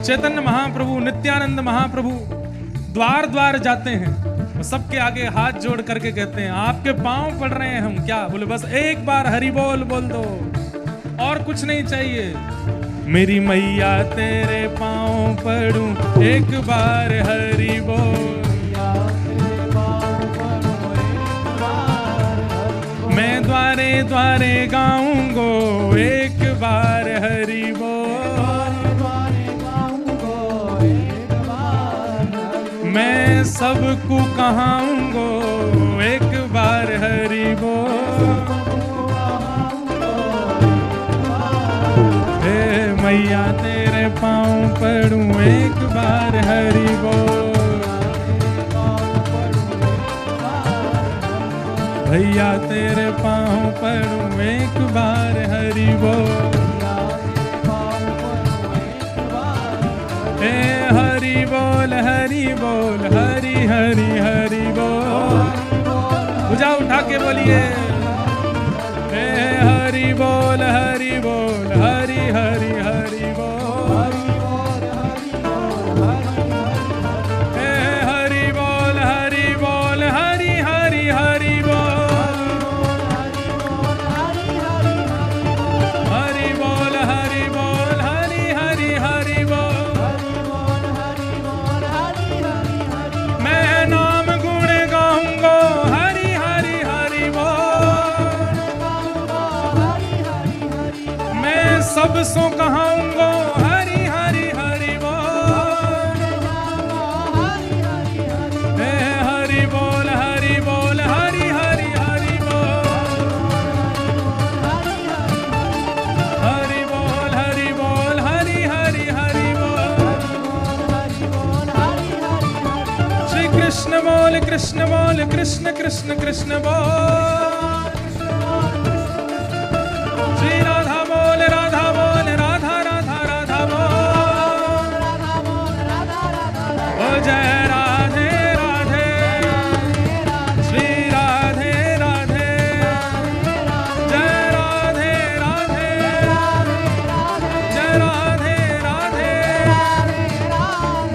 चैतन्य महाप्रभु, नित्यानंद महाप्रभु द्वार द्वार जाते हैं, वो सबके आगे हाथ जोड़ करके कहते हैं आपके पांव पड़ रहे हैं हम। क्या बोले? बस एक बार हरि बोल बोल दो, और कुछ नहीं चाहिए। मेरी मैया तेरे पांव पड़ूं, एक बार हरि बोल। मैं द्वारे द्वारे गाऊंगो, एक बार हरि बोल। मैं सबको कहाऊंगो, एक बार हरि बोल। हे मैया तेरे पांव पड़ूं, एक बार हरि बोल। भैया तेरे पांव पड़ूं, एक बार हरि बोल। हे हरि बोल, हरि बोल, हरि हरि हरि बोल। भुजा उठा के बोलिए। हे हरि बोल, हरि बोल, हरि हरि हरि बोल। हे हरि बोल, हरि बोल, हरि हरि हरि बोल। हरि बोल, हरि बोल, हरि हरि हरि बोल। मैं नाम गुण गाऊंगो, हरि हरि हरि बोल। मैं सब सो कहाऊंगो, हरि हरि हरि बोल। हे हरि बोल, हरि बोल, हरि हरि हरि बोल। हरि बोल, हरि बोल, हरि हरि हरि बोल। श्री कृष्ण बोल, कृष्ण बोल, कृष्ण कृष्ण कृष्ण बोल। श्री राधा बोल, राधा बोल, राधा राधा राधा बोल। ओ जय राधे राधे, श्री राधे राधे, जय राधे राधे, जय राधे राधे,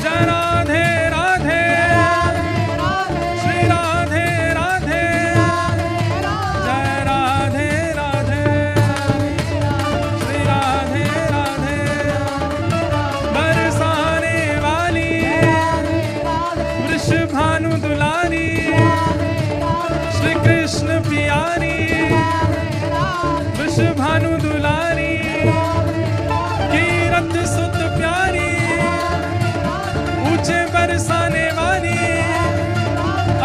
जय राधे राधे, श्री राधे राधे, जय राधे राधे, श्री राधे राधे। बरसाने वाली वृषभानु दुलारी, श्री कृष्ण प्यारी, वृषभानु दुलारी, कीरत सुत प्यारी, ऊंचे बरसाने वाली,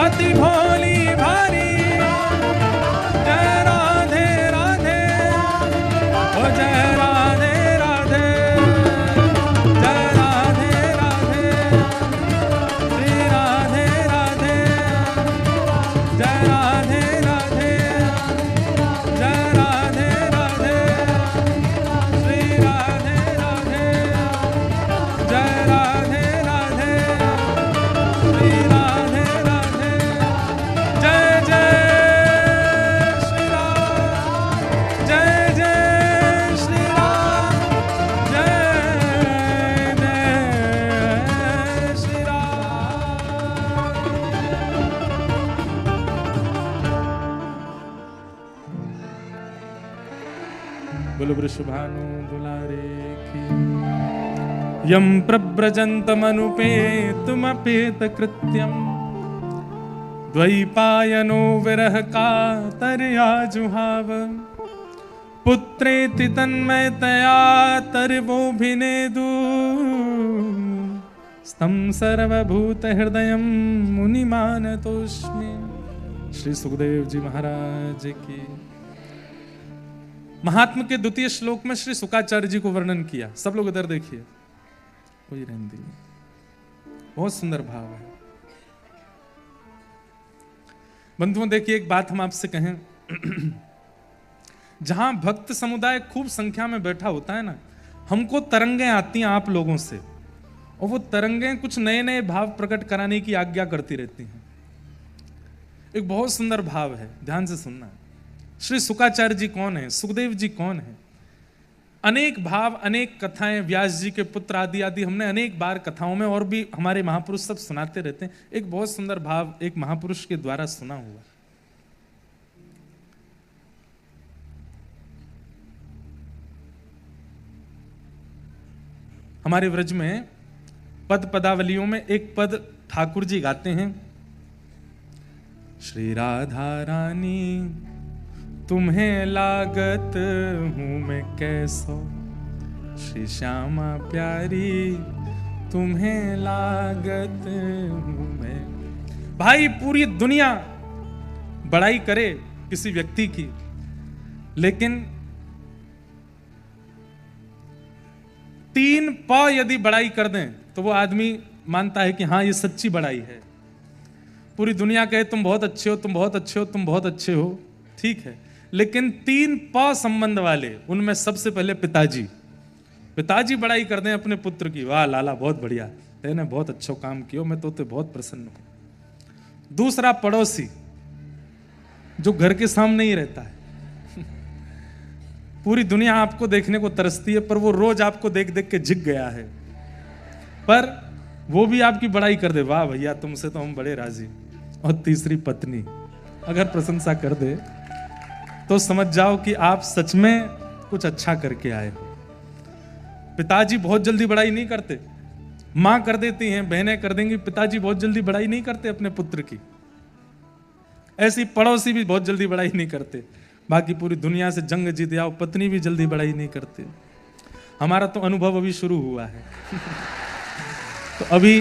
अति भोली भारी। जय राधे राधे, ओ जय राधे राधे, जय राधे राधे, श्री राधे राधे, जय राधे राधे, जय राधे राधे, श्री राधे राधे, जय राधे राधे, श्री राधे राधे, जय जय श्री राम, जय जय श्री राम, जय जय श्री राम। बोलो वृषभानु दुलारे की। यम प्रव्रजन्तमनुपेतुमपेत कृत्यम्, द्वैपायनो विरह कातर्या जुहाव। पुत्रेति तन्मयतया तर्वोऽभिनेदु, स्तं सर्वभूत हृदयं मुनिमानतोऽस्मि। श्री सुखदेव जी महाराज की। महात्म के द्वितीय श्लोक में श्री शुकाचार्य जी को वर्णन किया। सब लोग इधर देखिए, कोई रहने दीजिए, बहुत सुंदर भाव है। बंधुओं देखिए, एक बात हम आपसे कहें, जहां भक्त समुदाय खूब संख्या में बैठा होता है ना, हमको तरंगें आती हैं आप लोगों से, और वो तरंगें कुछ नए नए भाव प्रकट कराने की आज्ञा करती रहती हैं। एक बहुत सुंदर भाव है, ध्यान से सुनना। श्री शुकाचार्य जी कौन है? सुखदेव जी कौन है? अनेक भाव, अनेक कथाएं, व्यास जी के पुत्र आदि आदि हमने अनेक बार कथाओं में, और भी हमारे महापुरुष सब सुनाते रहते हैं। एक बहुत सुंदर भाव एक महापुरुष के द्वारा सुना हुआ। हमारे व्रज में पद पदावलियों में एक पद ठाकुर जी गाते हैं, श्री राधा रानी तुम्हें लागत हूं मैं कैसो, श्री श्यामा प्यारी तुम्हें लागत हूं मैं। भाई पूरी दुनिया बड़ाई करे किसी व्यक्ति की, लेकिन 3 प यदि बड़ाई कर दें तो वो आदमी मानता है कि हाँ ये सच्ची बड़ाई है। पूरी दुनिया कहे तुम बहुत अच्छे हो, तुम बहुत अच्छे हो, तुम बहुत अच्छे हो, ठीक है, लेकिन 3 प संबंध वाले, उनमें सबसे पहले पिताजी, पिताजी बड़ाई कर दें अपने पुत्र की, वाह लाला बहुत बढ़िया, तेने बहुत अच्छा काम किया, मैं तो बहुत प्रसन्न हूं। दूसरा पड़ोसी जो घर के सामने ही रहता है, पूरी दुनिया आपको देखने को तरसती है, पर वो रोज आपको देख देख के झिक गया है, पर वो भी आपकी बड़ाई कर दे, वाह भैया तुमसे तो हम बड़े राजी। और तीसरी पत्नी अगर प्रशंसा कर दे तो समझ जाओ कि आप सच में कुछ अच्छा करके आए हो। पिताजी बहुत जल्दी बड़ाई नहीं करते, मां कर देती हैं, बहनें कर देंगी, पिताजी बहुत जल्दी बड़ाई नहीं करते अपने पुत्र की। ऐसी पड़ोसी भी बहुत जल्दी बड़ाई नहीं करते, बाकी पूरी दुनिया से जंग जीत आओ, पत्नी भी जल्दी बड़ाई नहीं करते। हमारा तो अनुभव अभी शुरू हुआ है तो अभी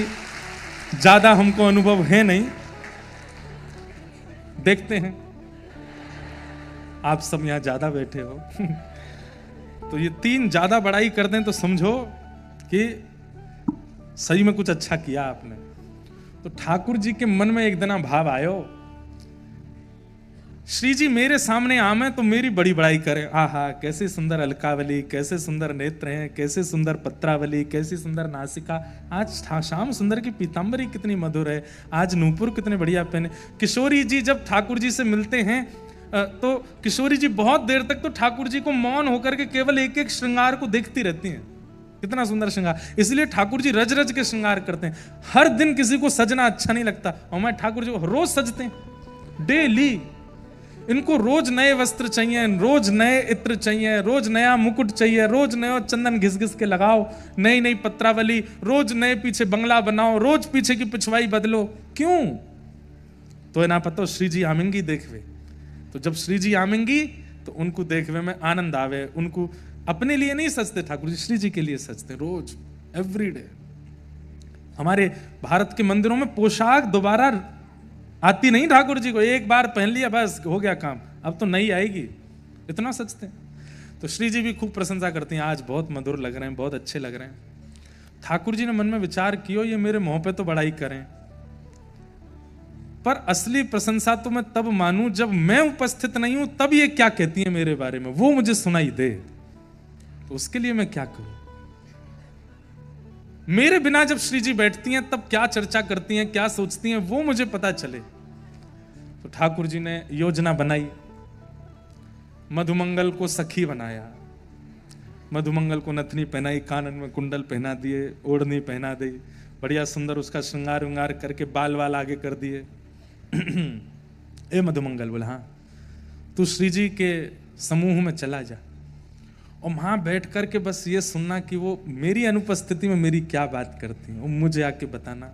ज्यादा हमको अनुभव है नहीं, देखते हैं। आप सब यहां ज्यादा बैठे हो तो ये 3 ज्यादा बड़ाई कर दें तो समझो कि सही में कुछ अच्छा किया आपने। तो ठाकुर जी के मन में एक दिन भाव आयो, श्री जी मेरे सामने आमे तो मेरी बड़ी बड़ाई करें, आहा कैसे सुंदर अलकावली, कैसे सुंदर नेत्र हैं, कैसे सुंदर पत्रावली, कैसी सुंदर नासिका, आज श्याम सुंदर की पीतांबरी कितनी मधुर है, आज नूपुर कितने बढ़िया पहने। किशोरी जी जब ठाकुर जी से मिलते हैं तो किशोरी जी बहुत देर तक तो ठाकुर जी को मौन होकर के केवल एक एक श्रृंगार को देखती रहती हैं, कितना सुंदर श्रृंगार। इसलिए ठाकुर जी रज रज के श्रृंगार करते हैं। हर दिन किसी को सजना अच्छा नहीं लगता, और मैं ठाकुर जी को रोज सजते हैं, डेली। इनको रोज नए वस्त्र चाहिए, रोज नए इत्र चाहिए, रोज नया मुकुट चाहिए, रोज नया चंदन घिस घिस के लगाओ, नई नई पत्रावली, रोज नए पीछे बंगला बनाओ, रोज पीछे की पिछवाई बदलो। क्यों? तो ना पता श्री जी आमेंगी देखवे, तो जब श्री जी आमेंगी तो उनको देखवे में आनंद आवे। उनको अपने लिए नहीं सजते ठाकुर जी, श्री जी के लिए सजते रोज, एवरीडे। हमारे भारत के मंदिरों में पोशाक दोबारा आती नहीं ठाकुर जी को, एक बार पहन लिया बस हो गया काम, अब तो नई आएगी, इतना सजते हैं। तो श्री जी भी खूब प्रशंसा करती हैं, आज बहुत मधुर लग रहे हैं, बहुत अच्छे लग रहे हैं। ठाकुर जी ने मन में विचार किया, ये मेरे मुंह पे तो बड़ाई करें, पर असली प्रशंसा तो मैं तब मानूं जब मैं उपस्थित नहीं हूं, तब ये क्या कहती है मेरे बारे में, वो मुझे सुनाई दे। तो उसके लिए मैं क्या करूं? मेरे बिना जब श्री जी बैठती हैं तब क्या चर्चा करती हैं, क्या सोचती हैं, वो मुझे पता चले। तो ठाकुर जी ने योजना बनाई, मधुमंगल को सखी बनाया, मधुमंगल को नथनी पहनाई, कानन में कुंडल पहना दिए, ओढ़नी पहना दी, बढ़िया सुंदर उसका श्रृंगार विंगार करके बाल वाल आगे कर दिए। ए मधुमंगल बोला, हाँ तू श्री जी के समूह में चला जा, और वहां बैठ करके बस ये सुनना कि वो मेरी अनुपस्थिति में मेरी क्या बात करती हैं, वो मुझे आके बताना।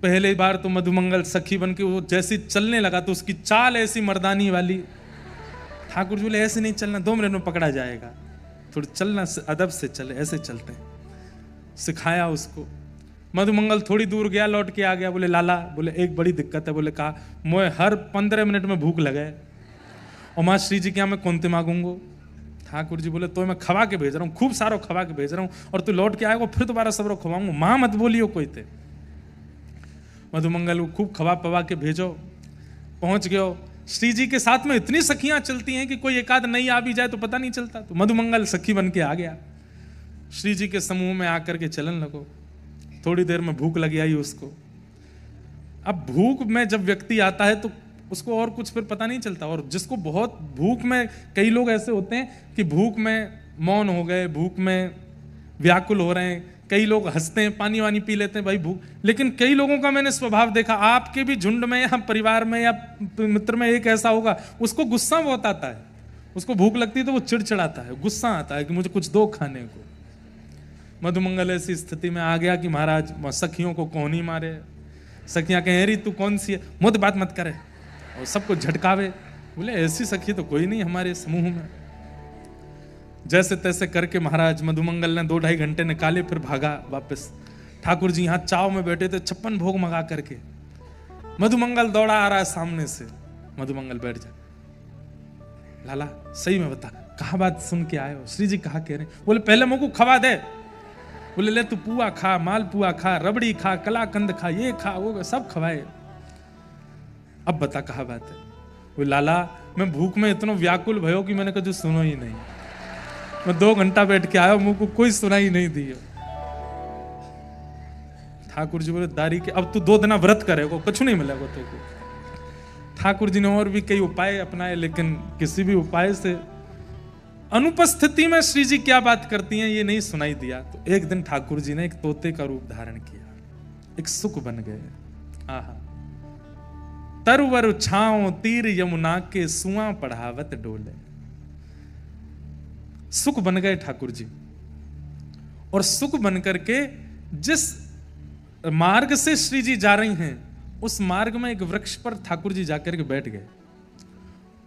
पहले बार तो मधुमंगल सखी बन के वो जैसी चलने लगा तो उसकी चाल ऐसी मर्दानी वाली, ठाकुर जी बोले ऐसे नहीं चलना, 2 मिनट में पकड़ा जाएगा, थोड़ी चलना अदब से चले, ऐसे चलते हैं। सिखाया उसको। मधुमंगल थोड़ी दूर गया, लौट के आ गया, बोले लाला, बोले एक बड़ी दिक्कत है। बोले कहा, मोए हर 15 मिनट में भूख लगे, और माँ श्री जी क्या मैं कौनते मांगूंगो? ठाकुर जी बोले तो मैं खवा के भेज रहा हूँ, खूब सारो खवा के भेज रहा हूँ, और तू लौट के आएगा फिर दोबारा सबरो खवाऊंगा, माँ मत बोलियो कोई थे। मधुमंगल को खूब खवा पवा के भेजो, पहुंच गयो। श्री जी के साथ में इतनी सखियां चलती हैं कि कोई एक आध नहीं आ भी जाए तो पता नहीं चलता। तो मधुमंगल सखी बन के आ गया, श्री जी के समूह में आकर के चलन लगो। थोड़ी देर में भूख लगी आई उसको। अब भूख में जब व्यक्ति आता है तो उसको और कुछ फिर पता नहीं चलता। और जिसको बहुत भूख में, कई लोग ऐसे होते हैं कि भूख में मौन हो गए, भूख में व्याकुल हो रहे हैं, कई लोग हंसते हैं, पानी वानी पी लेते हैं भाई भूख। लेकिन कई लोगों का मैंने स्वभाव देखा, आपके भी झुंड में या परिवार में या मित्र में एक ऐसा होगा, उसको गुस्सा बहुत आता है, उसको भूख लगती है तो वो चिड़चिड़ाता है, गुस्सा आता है कि मुझे कुछ दो खाने को। मधुमंगल ऐसी स्थिति में आ गया कि महाराज सखियों को कौन ही मारे, सखियां कहें अरे तू कौन सी है, मुझे बात मत करे, और सबको झटकावे। बोले ऐसी सखी तो कोई नहीं हमारे समूह में। जैसे तैसे करके महाराज मधुमंगल ने 2-2.5 घंटे निकाले, फिर भागा वापस। ठाकुर जी यहाँ चाव में बैठे थे 56 भोग मंगा करके। मधुमंगल दौड़ा आ रहा है सामने से। मधुमंगल बैठ जा, लाला सही में बता कहा बात सुन के आए हो, श्री जी कहा कह रहे। बोले पहले मुझको खवा दे। बोले ले तू पुआ खा, माल पुआ खा, रबड़ी खा, कलाकंद खा, ये खा वो सब खवाए, अब बता कहा बात है। वो लाला मैं भूख में इतना व्याकुल भयो कि मैंने कभी सुनो ही नहीं, मैं 2 घंटा बैठ के आया, मुझको कोई सुनाई नहीं दी। ठाकुर जी बोले दारी के अब तू 2 दिन व्रत करेगा, कुछ नहीं मिलेगा तुमको। ठाकुर जी ने और भी कई उपाय अपनाए, लेकिन किसी भी उपाय से अनुपस्थिति में श्री जी क्या बात करती हैं ये नहीं सुनाई दिया। तो एक दिन ठाकुर जी ने एक तोते का रूप धारण किया, एक सुख बन गए। आहा, तरवर छाओ तीर यमुना के सुआ पढ़ावत डोले। सुख बन गए ठाकुर जी, और सुख बन करके जिस मार्ग से श्री जी जा रही हैं उस मार्ग में एक वृक्ष पर ठाकुर जी जाकर के बैठ गए।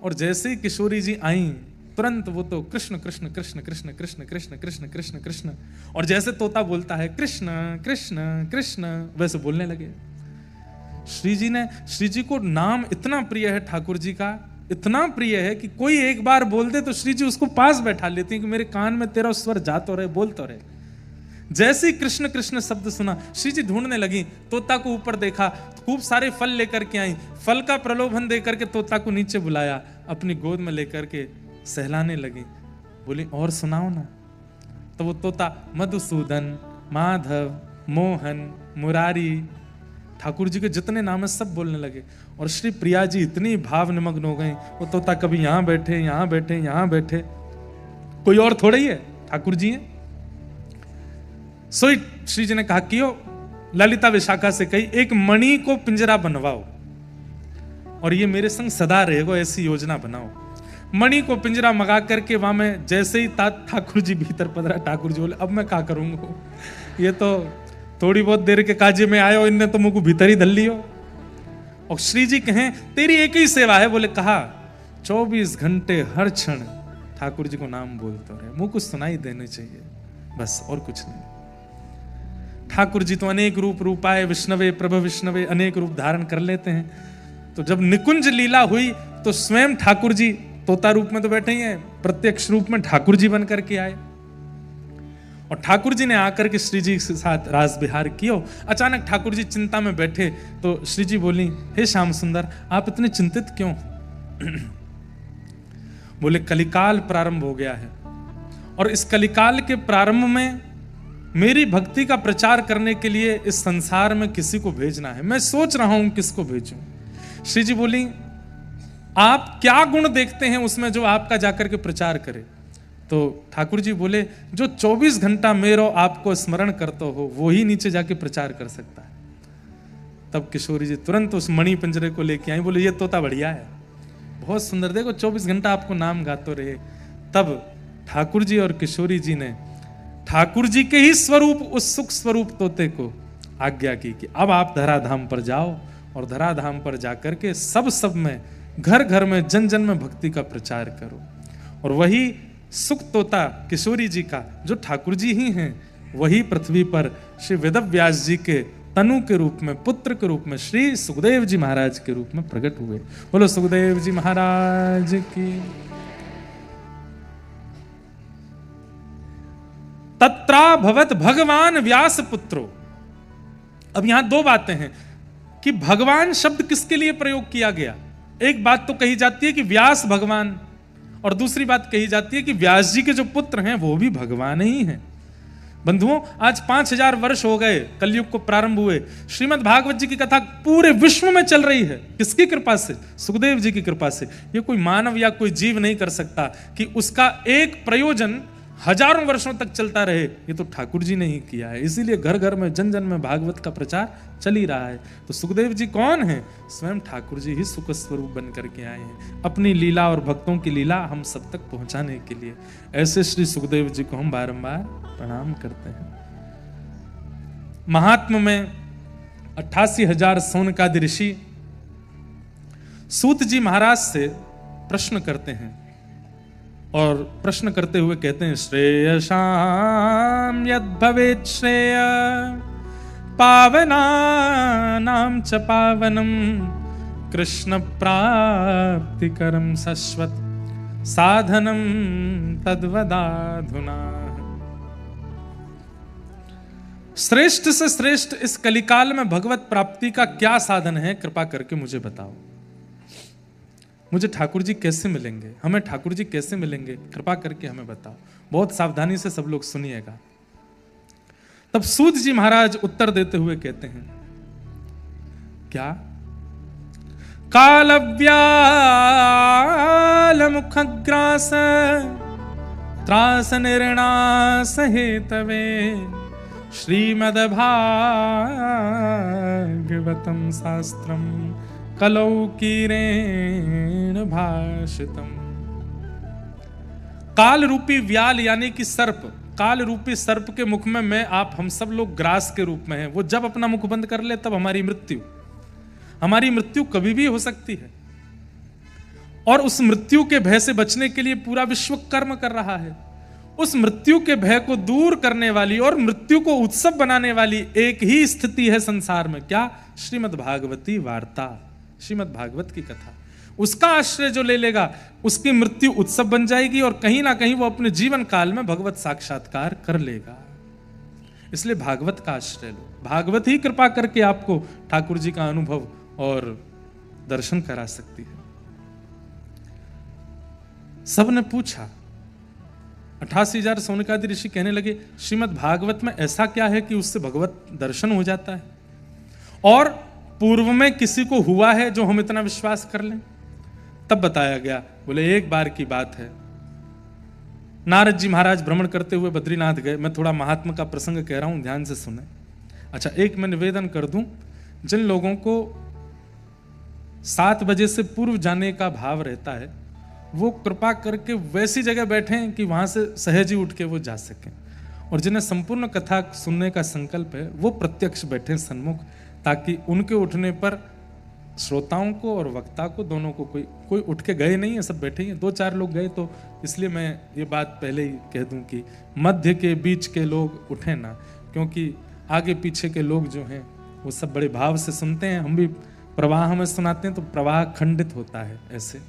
और जैसे ही किशोरी जी आई तुरंत वो तो कृष्ण कृष्ण कृष्ण कृष्ण कृष्ण कृष्ण कृष्ण कृष्ण कृष्ण, और जैसे तोता बोलता है कृष्ण कृष्ण कृष्ण, वैसे बोलने लगे। श्री जी को नाम इतना प्रिय है ठाकुर जी का, इतना प्रिय है कि कोई एक बार बोल दे तो श्री जी उसको पास बैठा लेते हैं कि मेरे कान में तेरा स्वर जा तो रहे, बोल तो रहे। जैसे ही कृष्ण कृष्ण शब्द सुना श्री जी ढूंढने लगी, तोता को ऊपर देखा, खूब सारे फल लेकर के आई, फल का प्रलोभन देकर के तोता को नीचे बुलाया, अपनी गोद में लेकर के सहलाने लगी। बोली और सुनाओ ना। तो वो तोता मधुसूदन, माधव, मोहन, मुरारी, ठाकुर जी के जितने नाम है सब बोलने लगे। और श्री प्रिया जी इतनी भाव निमग्न हो गई, वो तोता कभी यहां बैठे यहां बैठे यहां बैठे, कोई और थोड़ा ही है, ठाकुर जी हैं। सोई श्री जी ने कहा कि ललिता विशाखा से कही एक मणि को पिंजरा बनवाओ और ये मेरे संग सदा रहेगा, ऐसी योजना बनाओ। मणि को पिंजरा मंगा करके वहां में जैसे ही ठाकुर जी भीतर पधरा, ठाकुर जी बोले अब मैं क्या करूंगा, ये तो थोड़ी बहुत देर के काजे में आयो, इनने तो मुझको भीतर ही धल लियो। और श्री जी कहें तेरी एक ही सेवा है, बोले कहा 24 घंटे हर क्षण ठाकुर जी को नाम बोलते रहे, मुझको सुनाई देने चाहिए, बस और कुछ नहीं। ठाकुर जी तो अनेक रूपाए विष्णवे प्रभ विष्णवे अनेक रूप धारण कर लेते हैं। तो जब निकुंज लीला हुई तो स्वयं ठाकुर जी तोता रूप में तो बैठे ही हैं, प्रत्यक्ष रूप में ठाकुर जी बन करके आए और ठाकुर जी ने आकर के श्री जी के साथ रास विहार किया। अचानक ठाकुर जी चिंता में बैठे तो श्री जी बोली, हे श्याम सुंदर आप इतने चिंतित क्यों? बोले कलिकाल प्रारंभ हो गया है और इस कलिकाल के प्रारंभ में मेरी भक्ति का प्रचार करने के लिए इस संसार में किसी को भेजना है, मैं सोच रहा हूं किसको भेजूं। श्री जी बोली आप क्या गुण देखते हैं उसमें जो आपका जाकर के प्रचार करे? तो ठाकुर जी बोले जो 24 घंटा मेरो आपको स्मरण करता हो वो ही नीचे जाके प्रचार कर सकता है। तब किशोरी जी तुरंत उस मणि पिंजरे को लेके आई, बोले ये तोता बढ़िया है, बहुत सुंदर, देखो 24 घंटा आपको नाम गाते रहे। तब ठाकुर जी और किशोरी जी ने ठाकुर जी के ही स्वरूप उस सुख स्वरूप तोते को आज्ञा की कि अब आप धराधाम पर जाओ और धराधाम पर जाकर के सब में घर घर में जन जन में भक्ति का प्रचार करो। और वही सुख तोता किशोरी जी का जो ठाकुर जी ही हैं वही पृथ्वी पर श्री वेदव्यास जी के तनु के रूप में, पुत्र के रूप में श्री सुखदेव जी महाराज के रूप में प्रकट हुए। बोलो सुखदेव जी महाराज की। तत्रा भवत भगवान व्यास पुत्रो। अब यहां 2 बातें हैं कि भगवान शब्द किसके लिए प्रयोग किया गया। एक बात तो कही जाती है कि व्यास भगवान, और दूसरी बात कही जाती है कि व्यास जी के जो पुत्र हैं वो भी भगवान ही हैं। बंधुओं, आज 5000 वर्ष हो गए कलयुग को प्रारंभ हुए, श्रीमद् भागवत जी की कथा पूरे विश्व में चल रही है। किसकी कृपा से? सुखदेव जी की कृपा से। ये कोई मानव या कोई जीव नहीं कर सकता कि उसका एक प्रयोजन हजारों वर्षों तक चलता रहे। ये तो ठाकुर जी ने ही किया है, इसीलिए घर घर में जन जन में भागवत का प्रचार चल ही रहा है। तो सुखदेव जी कौन है? स्वयं ठाकुर जी ही सुख स्वरूप बन करके आए हैं, अपनी लीला और भक्तों की लीला हम सब तक पहुंचाने के लिए। ऐसे श्री सुखदेव जी को हम बारंबार प्रणाम करते हैं। महात्म में 88,000 सौनकादि ऋषि सूत जी महाराज से प्रश्न करते हैं और प्रश्न करते हुए कहते हैं, श्रेयसाम यद भवेत् श्रेय पावनानां च पावनम कृष्ण प्राप्तिकरं शश्वत साधनम तद्वदाधुना। श्रेष्ठ से श्रेष्ठ इस कलिकाल में भगवत प्राप्ति का क्या साधन है? कृपा करके मुझे बताओ। मुझे ठाकुर जी कैसे मिलेंगे? हमें ठाकुर जी कैसे मिलेंगे? कृपा करके हमें बताओ। बहुत सावधानी से सब लोग सुनिएगा। तब सूत जी महाराज उत्तर देते हुए कहते हैं, क्या? कालव्याल मुखग्रास त्रास निर्णास हेतवे श्रीमद्भागवतम शास्त्रम कलौकीरेण भाषितम। काल रूपी व्याल यानी कि सर्प, काल रूपी सर्प के मुख में मैं आप हम सब लोग ग्रास के रूप में हैं। वो जब अपना मुख बंद कर ले तब हमारी मृत्यु कभी भी हो सकती है। और उस मृत्यु के भय से बचने के लिए पूरा विश्व कर्म कर रहा है। उस मृत्यु के भय को दूर करने वाली और मृत्यु को उत्सव बनाने वाली एक ही स्थिति है संसार में। क्या? श्रीमद् भागवती वार्ता, श्रीमद् भागवत की कथा। उसका आश्रय जो ले लेगा उसकी मृत्यु उत्सव बन जाएगी और कहीं ना कहीं वो अपने जीवन काल में भगवत साक्षात्कार कर लेगा। इसलिए भागवत का आश्रय लो। भागवत ही कृपा करके आपको ठाकुर जी का अनुभव और दर्शन करा सकती है। सबने पूछा, 88,000 सौनकादि ऋषि कहने लगे, श्रीमद् भागवत में ऐसा क्या है कि उससे भगवत दर्शन हो जाता है? और पूर्व में किसी को हुआ है जो हम इतना विश्वास कर लें? तब बताया गया। बोले एक बार की बात है, नारद जी महाराज भ्रमण करते हुए बद्रीनाथ गए। मैं थोड़ा महात्मा का प्रसंग कह रहा हूं, ध्यान से सुने। अच्छा, एक मैं निवेदन कर दूं, जिन लोगों को 7 बजे से पूर्व जाने का भाव रहता है वो कृपा करके वैसी जगह बैठें कि वहां से सहज ही उठ के वो जा सकें। और जिन्हें संपूर्ण कथा सुनने का संकल्प है वो प्रत्यक्ष बैठें सन्मुख, ताकि उनके उठने पर श्रोताओं को और वक्ता को दोनों को कोई उठ के गए नहीं है, सब बैठे हैं। 2-4 लोग गए तो इसलिए मैं ये बात पहले ही कह दूं कि मध्य के बीच के लोग उठें ना, क्योंकि आगे पीछे के लोग जो हैं वो सब बड़े भाव से सुनते हैं। हम भी प्रवाह में सुनाते हैं तो प्रवाह खंडित होता है ऐसे।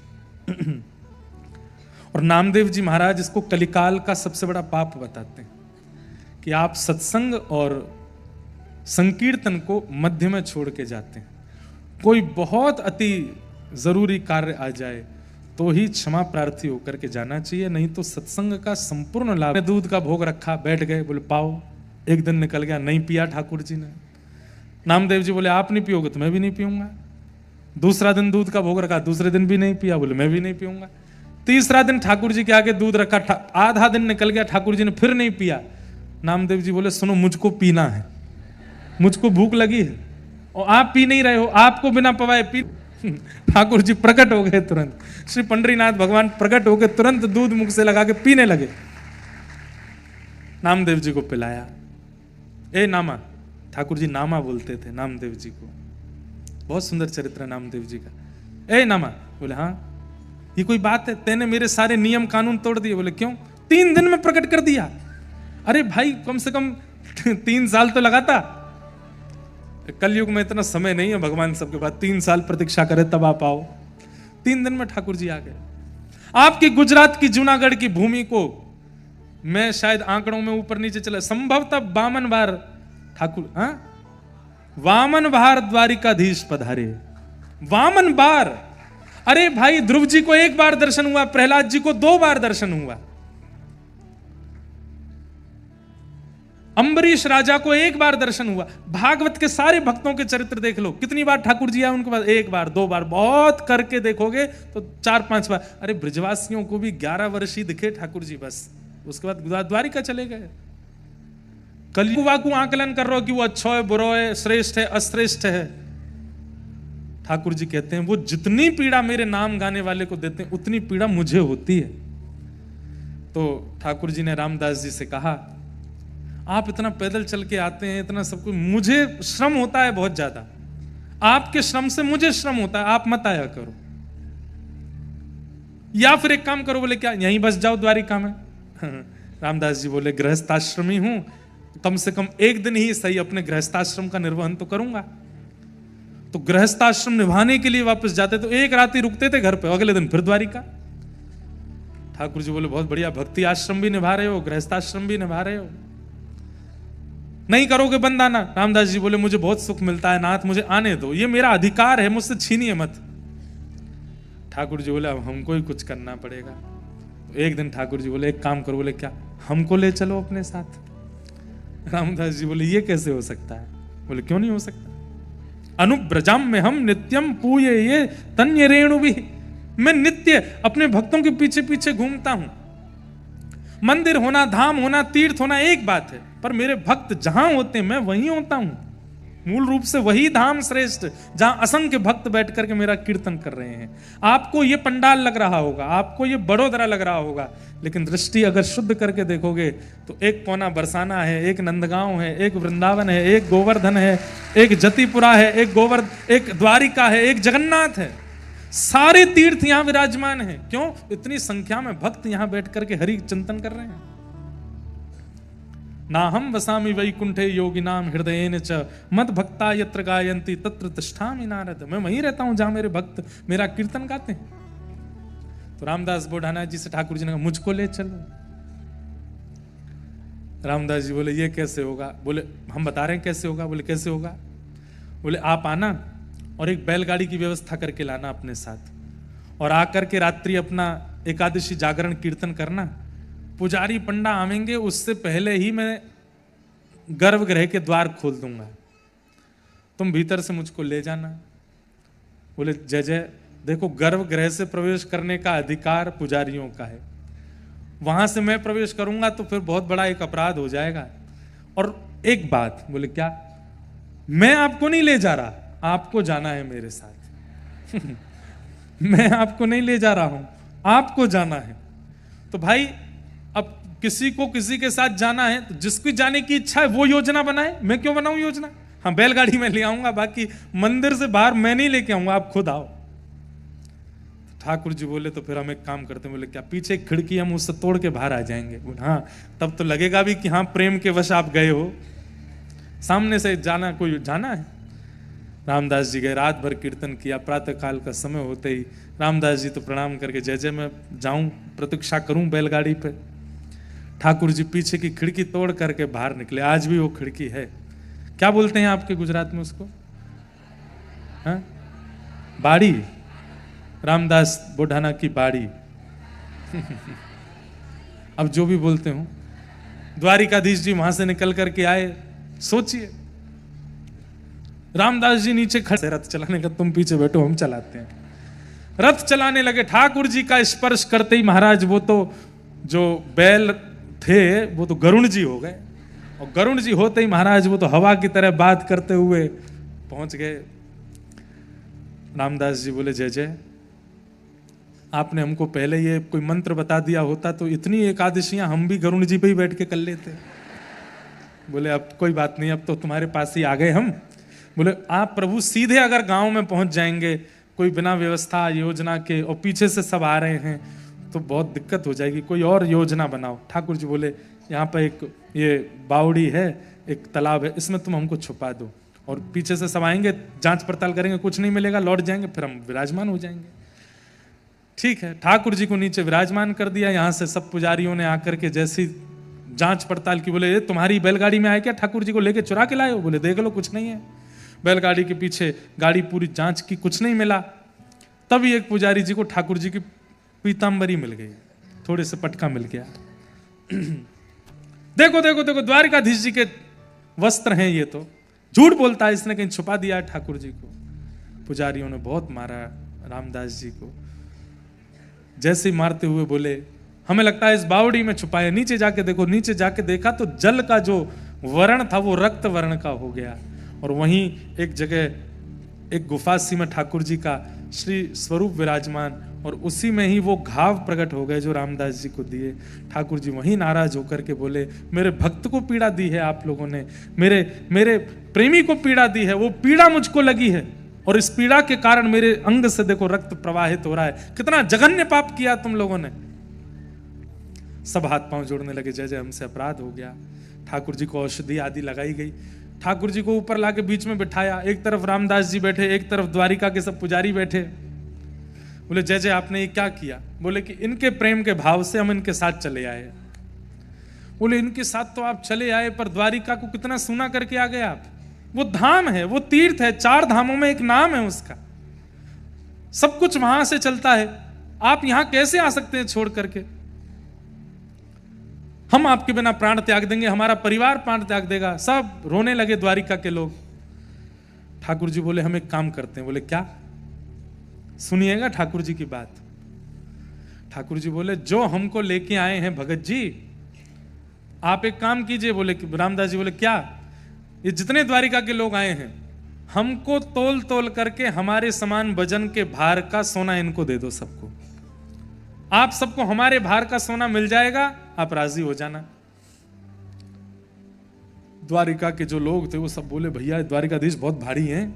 और नामदेव जी महाराज इसको कलिकाल का सबसे बड़ा पाप बताते हैं कि आप सत्संग और संकीर्तन को मध्य में छोड़ के जाते हैं। कोई बहुत अति जरूरी कार्य आ जाए तो ही क्षमा प्रार्थी होकर के जाना चाहिए, नहीं तो सत्संग का संपूर्ण लाभ। दूध का भोग रखा, बैठ गए, बोले पाओ। एक दिन निकल गया, नहीं पिया ठाकुर जी ने। नामदेव जी बोले आप नहीं पियोगे तो मैं भी नहीं पीऊंगा। दूसरा दिन दूध का भोग रखा, दूसरे दिन भी नहीं पिया, बोले मैं भी नहीं पीऊंगा। तीसरा दिन ठाकुर जी के आगे दूध रखा, आधा दिन निकल गया, ठाकुर जी ने फिर नहीं पिया। नामदेव जी बोले सुनो, मुझको पीना है, मुझको भूख लगी है और आप पी नहीं रहे हो, आपको बिना पवाए पी। ठाकुर जी प्रकट हो गए तुरंत, श्री पंडरीनाथ भगवान प्रकट हो गए, तुरंत दूध मुख से लगा के पीने लगे। नामदेव जी को पिलाया। ए नामा, ठाकुर जी नामा बोलते थे नामदेव जी को, बहुत सुंदर चरित्र है नामदेव जी का। ए नामा, बोले हाँ, ये कोई बात है? तेने मेरे सारे नियम कानून तोड़ दिए। बोले क्यों? 3 दिन में प्रकट कर दिया। अरे भाई कम से कम 3 साल तो लगाता। कलयुग में इतना समय नहीं है भगवान सबके पास 3 साल प्रतीक्षा करे तब आप आओ। 3 दिन में ठाकुर जी आ गए। आपकी गुजरात की जूनागढ़ की भूमि को मैं शायद आंकड़ों में ऊपर नीचे चला, संभवतः 52 बार ठाकुर, हाँ, 52 बार द्वारिकाधीश पधारे। 52 बार। अरे भाई ध्रुव जी को 1 बार दर्शन हुआ, प्रहलाद जी को 2 बार दर्शन हुआ। अम्बरीश राजा को एक बार दर्शन हुआ। भागवत के सारे भक्तों के चरित्र देख लो, कितनी बार ठाकुर जी आए उनके पास? एक बार, 2 बार, बहुत करके देखोगे तो 4-5 बार। अरे ब्रजवासियों को भी 11 वर्ष ही दिखे ठाकुर जी, बस उसके बाद द्वारिका चले गए। कलयुगा को आकलन कर रहे हो कि वो अच्छा है, बुरा है, श्रेष्ठ है, अश्रेष्ठ है। ठाकुर जी कहते हैं वो जितनी पीड़ा मेरे नाम गाने वाले को देते हैं उतनी पीड़ा मुझे होती है। तो ठाकुर जी ने रामदास जी से कहा, आप इतना पैदल चल के आते हैं, इतना सब कुछ, मुझे श्रम होता है बहुत ज्यादा, आपके श्रम से मुझे श्रम होता है, आप मत आया करो। या फिर एक काम करो। बोले क्या? यहीं बस जाओ द्वारिका में। रामदास जी बोले गृहस्थाश्रमी हूं, कम से कम एक दिन ही सही अपने गृहस्थाश्रम का निर्वहन तो करूंगा। तो गृहस्थाश्रम निभाने के लिए वापस जाते तो एक रात ही रुकते थे घर पे, अगले दिन फिर द्वारिका। ठाकुर जी बोले बहुत बढ़िया, भक्ति आश्रम भी निभा रहे हो, गृहस्थाश्रम भी निभा रहे हो, नहीं करोगे बंद आना? रामदास जी बोले मुझे बहुत सुख मिलता है नाथ, मुझे आने दो, ये मेरा अधिकार है, मुझसे छीनिए मत। ठाकुर जी बोले अब हमको ही कुछ करना पड़ेगा। तो एक दिन ठाकुर जी बोले एक काम करो। बोले क्या? हमको ले चलो अपने साथ। रामदास जी बोले ये कैसे हो सकता है? बोले क्यों नहीं हो सकता? अनुब्रजाम में हम नित्यम पूये ये तन्य रेणु भी, मैं नित्य अपने भक्तों के पीछे पीछे घूमता हूं। मंदिर होना, धाम होना, तीर्थ होना एक बात है, पर मेरे भक्त जहां होते हैं मैं वहीं होता हूं। मूल रूप से वही धाम श्रेष्ठ, जहां असंख्य भक्त बैठ करके मेरा कीर्तन कर रहे हैं। आपको ये पंडाल लग रहा होगा, आपको ये बड़ोदरा लग रहा होगा, लेकिन दृष्टि अगर शुद्ध करके देखोगे तो एक पौना बरसाना है, एक नंदगांव है, एक वृंदावन है, एक गोवर्धन है, एक जतिपुरा है, एक द्वारिका है, एक जगन्नाथ है। सारे तीर्थ यहां विराजमान हैं। क्यों? इतनी संख्या में भक्त यहां बैठ करके हरि चिंतन कर रहे हैं। ना हम वसामि वैकुंठे योगिनाम हृदयेन च मद भक्ता यत्र गायन्ति तत्र तिष्ठामि नारद। मैं वहीं रहता हूं जहां मेरे भक्त मेरा कीर्तन गाते हैं। तो रामदास बोढ़ाना जी से ठाकुर जी ने कहा मुझको ले चलो। रामदास जी बोले ये कैसे होगा? बोले हम बता रहे हैं कैसे होगा। बोले कैसे होगा? बोले आप आना और एक बैलगाड़ी की व्यवस्था करके लाना अपने साथ, और आकर के रात्रि अपना एकादशी जागरण कीर्तन करना। पुजारी पंडा आवेंगे उससे पहले ही मैं गर्भगृह के द्वार खोल दूंगा, तुम भीतर से मुझको ले जाना। बोले जय जय। देखो गर्भगृह से प्रवेश करने का अधिकार पुजारियों का है, वहां से मैं प्रवेश करूंगा तो फिर बहुत बड़ा एक अपराध हो जाएगा। और एक बात, बोले क्या? मैं आपको नहीं ले जा रहा, आपको जाना है मेरे साथ। मैं आपको नहीं ले जा रहा हूं, आपको जाना है। तो भाई अब किसी को किसी के साथ जाना है तो जिसकी जाने की इच्छा है वो योजना बनाए, मैं क्यों बनाऊं योजना? हाँ बैलगाड़ी में ले आऊंगा, बाकी मंदिर से बाहर मैं नहीं लेके आऊंगा, आप खुद आओ। ठाकुर जी बोले तो फिर हम एक काम करते हैं। बोले क्या? पीछे खिड़की हम उससे तोड़ के बाहर आ जाएंगे। हाँ तब तो लगेगा भी कि हाँ प्रेम के वश आप गए हो, सामने से जाना कोई जाना है। रामदास जी गए, रात भर कीर्तन किया। प्रातः काल का समय होते ही रामदास जी तो प्रणाम करके जय जय मैं जाऊं, प्रतीक्षा करूं बैलगाड़ी पे। ठाकुर जी पीछे की खिड़की तोड़ करके बाहर निकले। आज भी वो खिड़की है, क्या बोलते हैं आपके गुजरात में उसको? हाँ बाड़ी, रामदास बोढ़ाना की बाड़ी। अब जो भी बोलते हो। द्वारिकाधीश जी वहां से निकल करके आए। सोचिए रामदास जी नीचे खड़े, रथ चलाने का तुम पीछे बैठो हम चलाते हैं। रथ चलाने लगे। ठाकुर जी का स्पर्श करते ही महाराज वो तो जो बैल थे वो तो गरुण जी हो गए, और गरुण जी होते ही महाराज वो तो हवा की तरह बात करते हुए पहुंच गए। रामदास जी बोले जय जय, आपने हमको पहले ये कोई मंत्र बता दिया होता तो इतनी एकादशियां हम भी गरुण जी पे ही बैठ के कर लेते। बोले अब कोई बात नहीं, अब तो तुम्हारे पास ही आ गए हम। बोले आप प्रभु सीधे अगर गांव में पहुंच जाएंगे कोई बिना व्यवस्था योजना के, और पीछे से सब आ रहे हैं तो बहुत दिक्कत हो जाएगी, कोई और योजना बनाओ। ठाकुर जी बोले यहाँ पर एक ये बावड़ी है, एक तालाब है, इसमें तुम हमको छुपा दो, और पीछे से सब आएंगे, जांच पड़ताल करेंगे, कुछ नहीं मिलेगा, लौट जाएंगे, फिर हम विराजमान हो जाएंगे। ठीक है, ठाकुर जी को नीचे विराजमान कर दिया। यहाँ से सब पुजारियों ने आकर के जैसी जांच पड़ताल की, बोले ये तुम्हारी बैलगाड़ी में आए क्या? ठाकुर जी को लेके चुरा के लाए हो? बोले देख लो कुछ नहीं है। बैलगाड़ी के पीछे गाड़ी पूरी जांच की, कुछ नहीं मिला। तभी एक पुजारी जी को ठाकुर जी की पीताम्बरी मिल गई, थोड़े से पटका मिल गया। देखो देखो देखो द्वारिकाधीश जी के वस्त्र हैं ये, तो झूठ बोलता है, इसने कहीं छुपा दिया है ठाकुर जी को। पुजारियों ने बहुत मारा रामदास जी को। जैसे ही मारते हुए बोले हमें लगता है इस बावड़ी में छुपाया, नीचे जाके देखो। नीचे जाके देखा तो जल का जो वर्ण था वो रक्त वर्ण का हो गया, और वहीं एक जगह एक गुफा सी में ठाकुर जी का श्री स्वरूप विराजमान, और उसी में ही वो घाव प्रकट हो गए जो रामदास जी को दिए। ठाकुर जी वहीं नाराज होकर के बोले मेरे भक्त को पीड़ा दी है आप लोगों ने, मेरे प्रेमी को पीड़ा दी है, वो पीड़ा मुझको लगी है, और इस पीड़ा के कारण मेरे अंग से देखो रक्त प्रवाहित हो रहा है, कितना जघन्य पाप किया तुम लोगों ने। सब हाथ पांव जोड़ने लगे, जय जय हमसे अपराध हो गया। ठाकुर जी को औषधि आदि लगाई गई, ठाकुर जी को ऊपर लाके बीच में बिठाया, एक तरफ रामदास जी बैठे, एक तरफ द्वारिका के सब पुजारी बैठे। बोले जय जय आपने ये क्या किया? बोले कि इनके प्रेम के भाव से हम इनके साथ चले आए। बोले इनके साथ तो आप चले आए, पर द्वारिका को कितना सुना करके आ गए आप। वो धाम है, वो तीर्थ है, 4 धामों में एक नाम है उसका, सब कुछ वहां से चलता है, आप यहां कैसे आ सकते हैं छोड़ करके? हम आपके बिना प्राण त्याग देंगे, हमारा परिवार प्राण त्याग देगा। सब रोने लगे द्वारिका के लोग। ठाकुर जी बोले हम एक काम करते हैं। बोले क्या? सुनिएगा ठाकुर जी की बात। ठाकुर जी बोले जो हमको लेके आए हैं भगत जी, आप एक काम कीजिए। बोले रामदास जी बोले क्या? ये जितने द्वारिका के लोग आए हैं, हमको तोल तोल करके हमारे समान वजन के भार का सोना इनको दे दो सबको। आप सबको हमारे भार का सोना मिल जाएगा, आप राजी हो जाना। द्वारिका के जो लोग थे वो सब बोले भैया द्वारिकाधीश बहुत भारी हैं,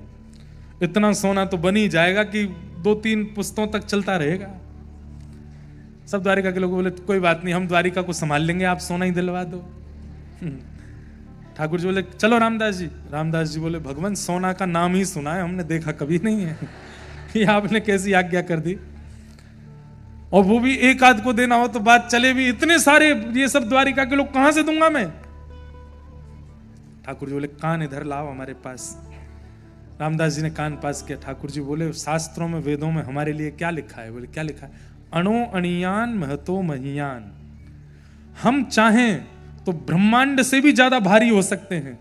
इतना सोना तो बन ही जाएगा कि 2-3 पुस्तों तक चलता रहेगा। सब द्वारिका के लोग बोले कोई बात नहीं, हम द्वारिका को संभाल लेंगे, आप सोना ही दिलवा दो। ठाकुर जी बोले चलो रामदास जी। रामदास जी बोले भगवान सोना का नाम ही सुना है, हमने देखा कभी नहीं है, ये आपने कैसी आज्ञा कर दी? और वो भी एक आध को देना हो तो बात चले, भी इतने सारे ये सब द्वारिका के लोग कहां से दूंगा मैं? ठाकुर जी बोले कान इधर लाओ हमारे पास। रामदास जी ने कान पास किया। ठाकुर जी बोले शास्त्रों में वेदों में हमारे लिए क्या लिखा है? बोले क्या लिखा है? अणो अणियान महतो महियान। हम चाहें तो ब्रह्मांड से भी ज्यादा भारी हो सकते हैं,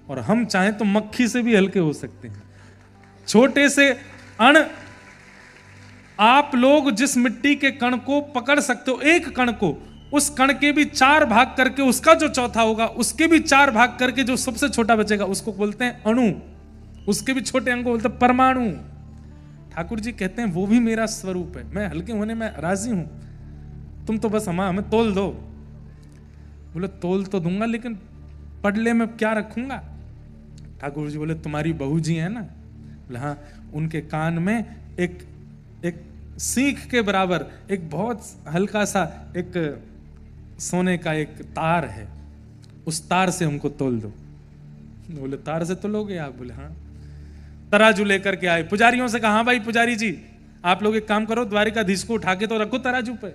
और हम चाहें तो मक्खी से भी हल्के हो सकते हैं। छोटे से अण, आप लोग जिस मिट्टी के कण को पकड़ सकते हो, एक कण को, उस कण के भी 4 भाग करके, उसका जो चौथा होगा उसके भी 4 भाग करके जो सबसे छोटा बचेगा उसको बोलते हैं अणु, उसके भी छोटे अंग को बोलते हैं परमाणु। ठाकुर जी कहते हैं वो भी मेरा स्वरूप है, मैं हल्के होने में राजी हूं, तुम तो बस हमें तोल दो। बोले तोल तो दूंगा, लेकिन पडले में क्या रखूंगा? ठाकुर जी बोले तुम्हारी बहू जी है ना? बोले हाँ। उनके कान में एक सीख के बराबर एक बहुत हल्का सा एक सोने का एक तार है, उस तार से हमको तोल दो। बोले तार से तोलोगे आप? बोले हाँ। तराजू लेकर के आए, पुजारियों से कहा हाँ भाई पुजारी जी आप लोग एक काम करो, द्वारिकाधीश को उठा के तो रखो तराजू पे।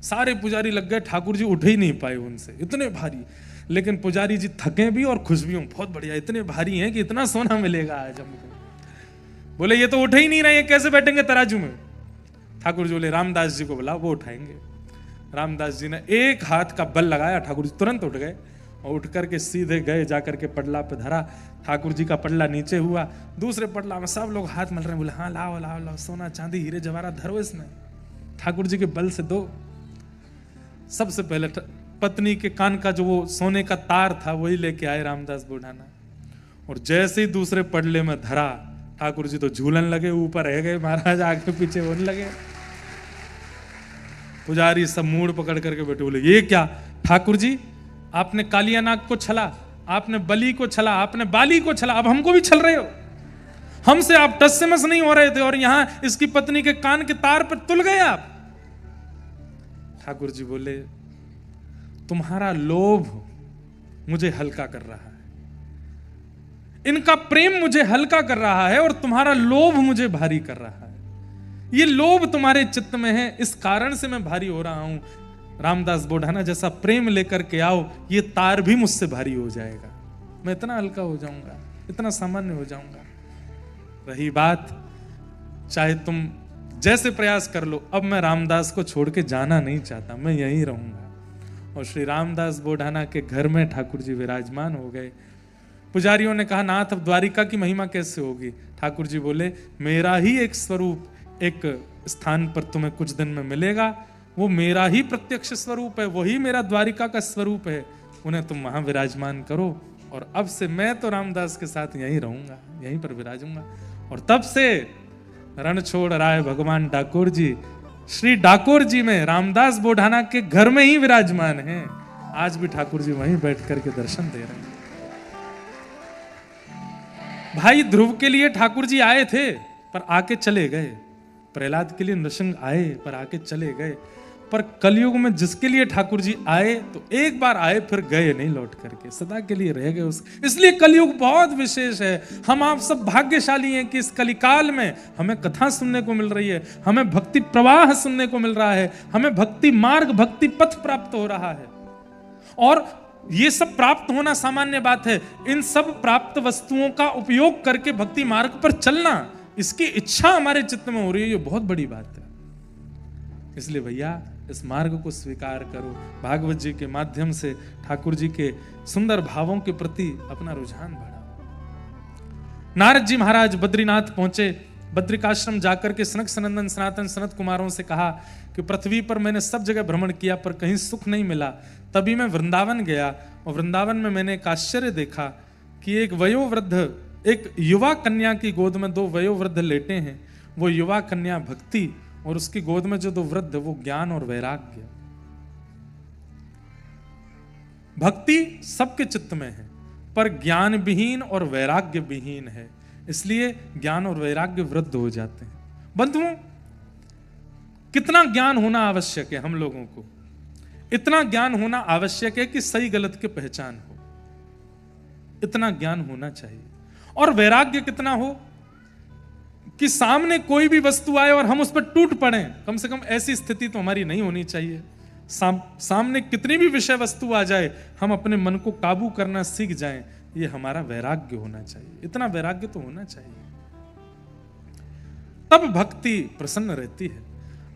सारे पुजारी लग गए, ठाकुर जी उठ ही नहीं पाए उनसे, इतने भारी। लेकिन पुजारी जी थके भी और खुश भी हों, बहुत बढ़िया, इतने भारी हैं कि इतना सोना मिलेगा आज हमको। बोले ये तो उठ ही नहीं रहे, कैसे बैठेंगे तराजू में? ठाकुर जी बोले रामदास जी को बुला, वो उठाएंगे। रामदास जी ने एक हाथ का बल लगाया, ठाकुर जी तुरंत उठ गए और उठ करके सीधे गए, जाकर के पडला पे धरा। ठाकुर जी का पडला नीचे हुआ, दूसरे पडला में सब लोग हाथ मल रहे हैं। बोले हाँ लाओ लाओ लाओ, सोना चांदी हीरे जवाहरात धरो इसमें, ठाकुर जी के बल से दो। सबसे पहले पत्नी के कान का जो वो सोने का तार था वही लेके आए रामदास बुढ़ाना, और जैसे ही दूसरे पडले में धरा, ठाकुर जी तो झूलन लगे, ऊपर रह गए, महाराज आगे पीछे होने लगे। पुजारी सब मूड पकड़ करके बैठे, बोले ये क्या ठाकुर जी, आपने कालिया नाग को छला, आपने बलि को छला, आपने बाली को छला, अब हमको भी छल रहे हो। हमसे आप टस से मस नहीं हो रहे थे और यहां इसकी पत्नी के कान के तार पर तुल गए आप। ठाकुर जी बोले तुम्हारा लोभ मुझे हल्का कर रहा है, इनका प्रेम मुझे हल्का कर रहा है, और तुम्हारा लोभ मुझे भारी कर रहा है। ये लोभ तुम्हारे चित्त में है, इस कारण से मैं भारी हो रहा हूं। रामदास बुढ़ाना जैसा प्रेम लेकर के आओ, ये तार भी मुझसे भारी हो जाएगा, मैं इतना हल्का हो जाऊंगा, इतना सामान्य हो जाऊंगा। रही बात, चाहे तुम जैसे प्रयास कर लो, अब मैं रामदास को छोड़ के जाना नहीं चाहता, मैं यहीं रहूंगा। और श्री रामदास बोढ़ाना के घर में ठाकुर जी विराजमान हो गए। पुजारियों ने कहा, नाथ अब द्वारिका की महिमा कैसे होगी? ठाकुर जी बोले, मेरा ही एक स्वरूप एक स्थान पर तुम्हें कुछ दिन में मिलेगा, वो मेरा ही प्रत्यक्ष स्वरूप है, वही मेरा द्वारिका का स्वरूप है, उन्हें तुम वहां विराजमान करो। और अब से मैं तो रामदास के साथ यहीं रहूंगा, यहीं पर विराजूंगा। और तब से रण छोड़ राय भगवान डाकोर जी श्री डाकोर जी में रामदास बोढ़ाना के घर में ही विराजमान हैं। आज भी ठाकुर जी वहीं बैठ करके दर्शन दे रहे हैं। भाई ध्रुव के लिए ठाकुर जी आए थे पर आके चले गए, प्रहलाद के लिए नृसिंह आए पर आके चले गए, पर कलयुग में जिसके लिए ठाकुर जी आए तो एक बार आए फिर गए नहीं लौट करके, सदा के लिए रह गए इसलिए कलयुग बहुत विशेष है। हम आप सब भाग्यशाली हैं कि इस कलिकाल में हमें कथा सुनने को मिल रही है, हमें भक्ति प्रवाह सुनने को मिल रहा है, हमें भक्ति मार्ग भक्ति पथ प्राप्त हो रहा है। और ये सब प्राप्त होना सामान्य बात है, इन सब प्राप्त वस्तुओं का उपयोग करके भक्ति मार्ग पर चलना, इसकी इच्छा हमारे चित्त में हो रही है, ये बहुत बड़ी बात है। इसलिए भैया इस मार्ग को स्वीकार करो, भागवत जी के माध्यम से ठाकुर जी के सुंदर भावों के प्रति अपना रुझान बढ़ाओ। नारद जी महाराज बद्रीनाथ पहुंचे, बद्रिकाश्रम जाकर के सनक सनंदन सनातन सनत कुमारों से कहा कि पृथ्वी पर मैंने सब जगह भ्रमण किया पर कहीं सुख नहीं मिला। तभी मैं वृंदावन गया और वृंदावन में मैंने एक आश्चर्य देखा कि एक वयोवृद्ध, एक युवा कन्या की गोद में दो वयोवृद्ध लेटे हैं। वो युवा कन्या भक्ति और उसकी गोद में जो दो वृद्ध वो ज्ञान और वैराग्य। भक्ति सबके चित्त में है पर ज्ञान विहीन और वैराग्य विहीन है, इसलिए ज्ञान और वैराग्य वृद्ध हो जाते हैं। बंधुओं, कितना ज्ञान होना आवश्यक है हम लोगों को? इतना ज्ञान होना आवश्यक है कि सही गलत की पहचान हो, इतना ज्ञान होना चाहिए। और वैराग्य कितना हो कि सामने कोई भी वस्तु आए और हम उस पर टूट पड़े, कम से कम ऐसी स्थिति तो हमारी नहीं होनी चाहिए। सामने कितनी भी विषय वस्तु आ जाए हम अपने मन को काबू करना सीख जाएं, ये हमारा वैराग्य होना चाहिए, इतना वैराग्य तो होना चाहिए, तब भक्ति प्रसन्न रहती है।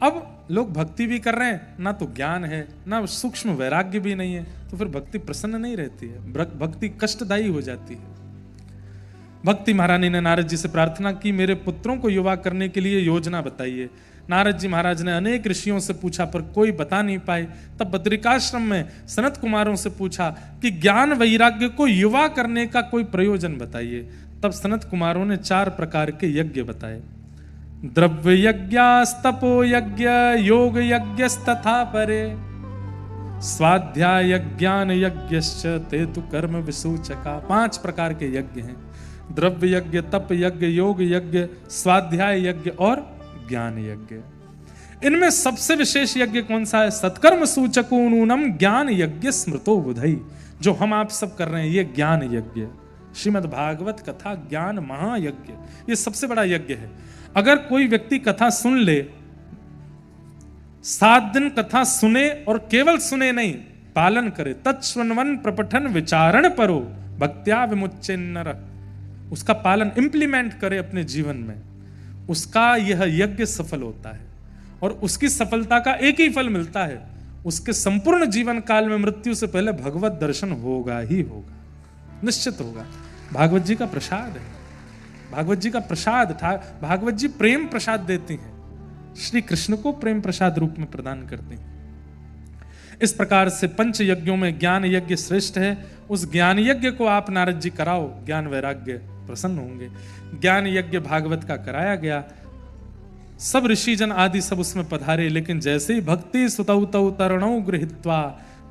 अब लोग भक्ति भी कर रहे हैं, ना तो ज्ञान है ना सूक्ष्म वैराग्य भी नहीं है, तो फिर भक्ति प्रसन्न नहीं रहती है, भक्ति कष्टदायी हो जाती है। भक्ति महारानी ने नारद जी से प्रार्थना की, मेरे पुत्रों को युवा करने के लिए योजना बताइए। नारद जी महाराज ने अनेक ऋषियों से पूछा पर कोई बता नहीं पाए। तब बद्रिकाश्रम में सनत कुमारों से पूछा कि ज्ञान वैराग्य को युवा करने का कोई प्रयोजन बताइए। तब सनत कुमारों ने 4 प्रकार के यज्ञ बताए, द्रव्य यज्ञस्तपो यज्ञ योग यज्ञस्तथा परे स्वाध्याय ज्ञान यज्ञश्च ते तु कर्म विसूचका। 5 प्रकार के यज्ञ हैं, द्रव्य यज्ञ, तप यज्ञ, योग यज्ञ, स्वाध्याय यज्ञ और ज्ञान यज्ञ। इनमें सबसे विशेष यज्ञ कौन सा है? सत्कर्म सूचको नूनम ज्ञान यज्ञ स्मृतो बुधई। जो हम आप सब कर रहे हैं ये ज्ञान यज्ञ, श्रीमद् भागवत कथा ज्ञान महायज्ञ, ये सबसे बड़ा यज्ञ है। अगर कोई व्यक्ति कथा सुन ले, 7 दिन कथा सुने और केवल सुने नहीं, पालन करे, तत्श्रवण प्रपठन विचारण परो भक्त्या विमुच्चेन्नर, उसका पालन इंप्लीमेंट करे अपने जीवन में, उसका यह यज्ञ सफल होता है। और उसकी सफलता का एक ही फल मिलता है, उसके संपूर्ण जीवन काल में मृत्यु से पहले भगवत दर्शन होगा ही होगा, निश्चित होगा। भागवत जी का प्रसाद है, भागवत जी का प्रसाद था। भागवत जी प्रेम प्रसाद देती हैं, श्री कृष्ण को प्रेम प्रसाद रूप में प्रदान करते हैं। इस प्रकार से 5 यज्ञों में ज्ञान यज्ञ श्रेष्ठ है। उस ज्ञान यज्ञ को आप नारद जी कराओ, ज्ञान वैराग्य प्रसन्न होंगे। ज्ञान यज्ञ भागवत का कराया गया, सब ऋषिजन आदि सब उसमें पधारे, लेकिन जैसे ही भक्ति सुतौ तौ तरणौ गृहीत्वा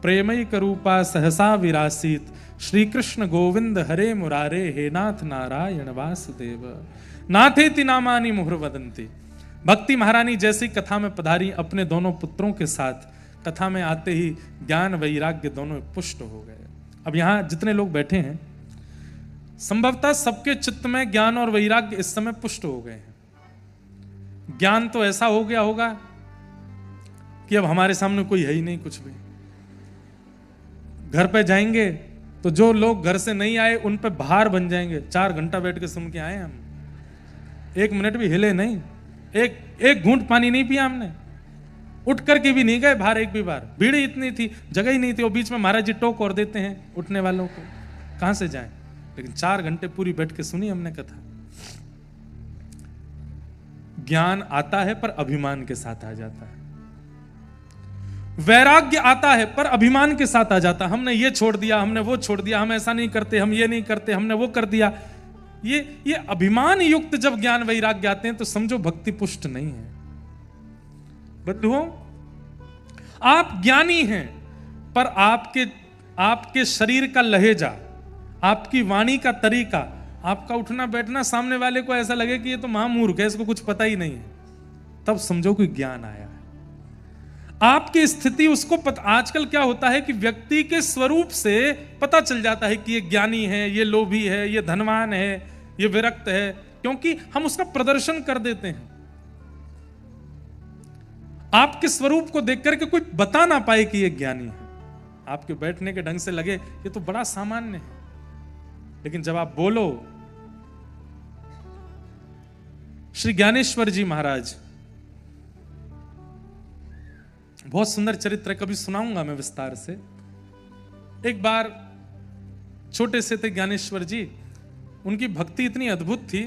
प्रेमैक रूपा सहसा विरासीत श्री कृष्ण गोविंद हरे मुरारे हे नाथ नारायण वासुदेव नाथेति नामानि मुहुर वदन्ति। भक्ति महारानी जैसी कथा में पधारी अपने दोनों पुत्रों के साथ, कथा में आते ही ज्ञान वैराग्य दोनों पुष्ट हो गए। अब यहाँ जितने लोग बैठे हैं संभवतः सबके चित्त में ज्ञान और वैराग्य इस समय पुष्ट हो गए हैं। ज्ञान तो ऐसा हो गया होगा कि अब हमारे सामने कोई है ही नहीं कुछ भी। घर पे जाएंगे तो जो लोग घर से नहीं आए उन पे भार बन जाएंगे। 4 घंटा बैठ के सुन के आए हम, 1 मिनट भी हिले नहीं, एक घूंट पानी नहीं पिया हमने, उठ करके भी नहीं गए बाहर एक भी बार, भीड़ ही इतनी थी, जगह ही नहीं थी। और बीच में महाराज जी टोक और देते हैं उठने वालों को, कहां से जाएं। लेकिन 4 घंटे पूरी बैठ के सुनी हमने कथा। ज्ञान आता है पर अभिमान के साथ आ जाता है, वैराग्य आता है पर अभिमान के साथ आ जाता है। हमने ये छोड़ दिया, हमने वो छोड़ दिया, हम ऐसा नहीं करते, हम ये नहीं करते, हमने वो कर दिया। ये अभिमान युक्त जब ज्ञान वैराग्य आते हैं तो समझो भक्ति पुष्ट नहीं है। बंधुओं, आप ज्ञानी हैं पर आपके शरीर का लहेजा, आपकी वाणी का तरीका, आपका उठना बैठना सामने वाले को ऐसा लगे कि ये तो महामूर्ख है, इसको कुछ पता ही नहीं है, तब समझो कि ज्ञान आया है। आपकी स्थिति उसको पता। आजकल क्या होता है कि व्यक्ति के स्वरूप से पता चल जाता है कि ये ज्ञानी है, ये लोभी है, ये धनवान है, ये विरक्त है, क्योंकि हम उसका प्रदर्शन कर देते हैं। आपके स्वरूप को देख करके कोई बता ना पाए कि ये ज्ञानी है, आपके बैठने के ढंग से लगे ये तो बड़ा सामान्य है, लेकिन जब आप बोलो। श्री ज्ञानेश्वर जी महाराज, बहुत सुंदर चरित्र, कभी सुनाऊंगा मैं विस्तार से। एक बार छोटे से थे ज्ञानेश्वर जी, उनकी भक्ति इतनी अद्भुत थी।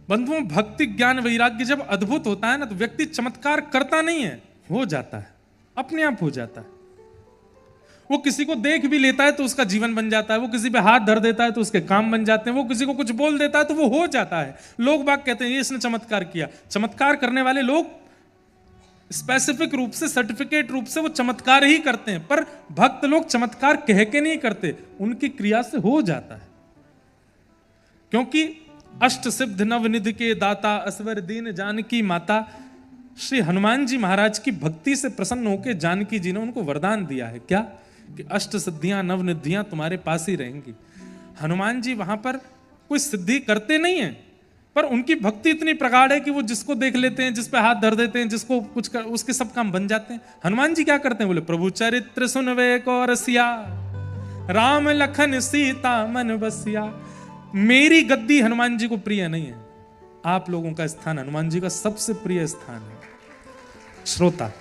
बंधुओं, भक्ति ज्ञान वैराग्य जब अद्भुत होता है ना, तो व्यक्ति चमत्कार करता नहीं है, हो जाता है, अपने आप हो जाता है। वो किसी को देख भी लेता है तो उसका जीवन बन जाता है, वो किसी पे हाथ धर देता है तो उसके काम बन जाते हैं, वो किसी को कुछ बोल देता है तो वो हो जाता है। लोग बाग कहते हैं ये इसने चमत्कार किया। चमत्कार करने वाले लोग स्पेसिफिक रूप से, सर्टिफिकेट रूप से वो चमत्कार ही करते हैं, पर भक्त लोग चमत्कार कह के नहीं करते, उनकी क्रिया से हो जाता है। क्योंकि अष्ट सिद्ध नवनिधि के दाता, असवर दीन जानकी माता, श्री हनुमान जी महाराज की भक्ति से प्रसन्न होकर जानकी जी ने उनको वरदान दिया है। क्या? कि अष्ट सिद्धियां नवनिधियां तुम्हारे पास ही रहेंगी। हनुमान जी वहां पर कोई सिद्धि करते नहीं है, पर उनकी भक्ति इतनी प्रगाढ़ है कि वो जिसको देख लेते हैं, जिस पे हाथ धर देते हैं, जिसको कुछ कर, उसके सब काम बन जाते हैं। हनुमान जी क्या करते हैं? बोले प्रभु चरित्र सुनवे को रसिया, राम लखन सीता मन बसिया। मेरी गद्दी हनुमान जी को प्रिय नहीं है, आप लोगों का स्थान हनुमान जी का सबसे प्रिय स्थान है, श्रोता।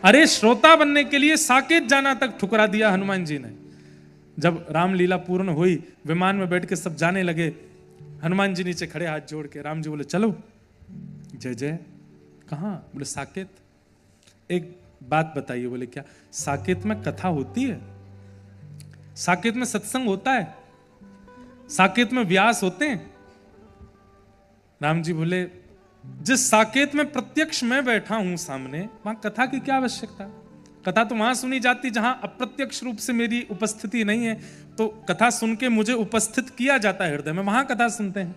अरे श्रोता बनने के लिए साकेत जाना तक ठुकरा दिया हनुमान जी ने। जब रामलीला पूर्ण हुई, विमान में बैठ के सब जाने लगे, हनुमान जी नीचे खड़े हाथ जोड़ के। राम जी बोले चलो। जय जय। कहाँ? बोले साकेत। एक बात बताइए। बोले क्या? साकेत में कथा होती है, साकेत में सत्संग होता है, साकेत में व्यास होते हैं। राम जी बोले जिस साकेत में प्रत्यक्ष मैं बैठा हूं सामने, वहां कथा की क्या आवश्यकता? कथा तो वहां सुनी जाती जहां अप्रत्यक्ष रूप से मेरी उपस्थिति नहीं है, तो कथा सुन के मुझे उपस्थित किया जाता है हृदय में, वहां कथा सुनते हैं।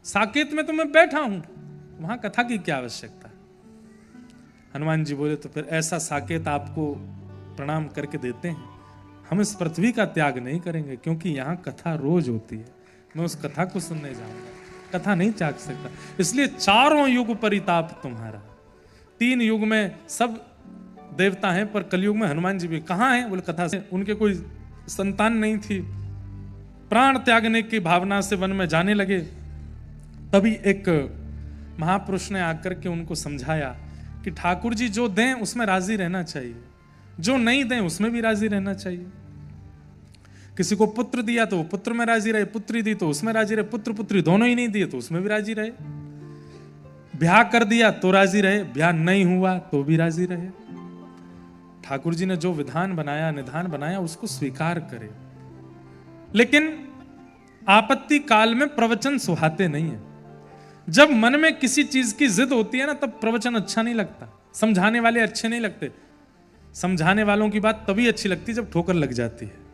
साकेत में तो मैं बैठा हूं, वहां कथा की क्या आवश्यकता? हनुमान जी बोले तो फिर ऐसा साकेत आपको प्रणाम करके देते हैं, हम इस पृथ्वी का त्याग नहीं करेंगे, क्योंकि यहां कथा रोज होती है, मैं उस कथा को सुनने जाऊंगा, कथा नहीं त्याग सकता। इसलिए चारों युग परिताप तुम्हारा। 3 युग में सब देवता हैं, पर कलयुग में हनुमान जी भी। कहां हैं? बोले कथा से। उनके कोई संतान नहीं थी, प्राण त्यागने की भावना से वन में जाने लगे। तभी एक महापुरुष ने आकर के उनको समझाया कि ठाकुर जी जो दें उसमें राजी रहना चाहिए, जो नहीं दें उसमें भी राजी रहना चाहिए। किसी को पुत्र दिया तो वो पुत्र में राजी रहे, पुत्री दी तो उसमें राजी रहे, पुत्र पुत्री दोनों ही नहीं दिए तो उसमें भी राजी रहे, ब्याह कर दिया तो राजी रहे, ब्याह नहीं हुआ तो भी राजी रहे। ठाकुर जी ने जो विधान बनाया, निधान बनाया, उसको स्वीकार करे। लेकिन आपत्ति काल में प्रवचन सुहाते नहीं है। जब मन में किसी चीज की जिद होती है ना, तब प्रवचन अच्छा नहीं लगता, समझाने वाले अच्छे नहीं लगते। समझाने वालों की बात तभी अच्छी लगती जब ठोकर लग जाती है।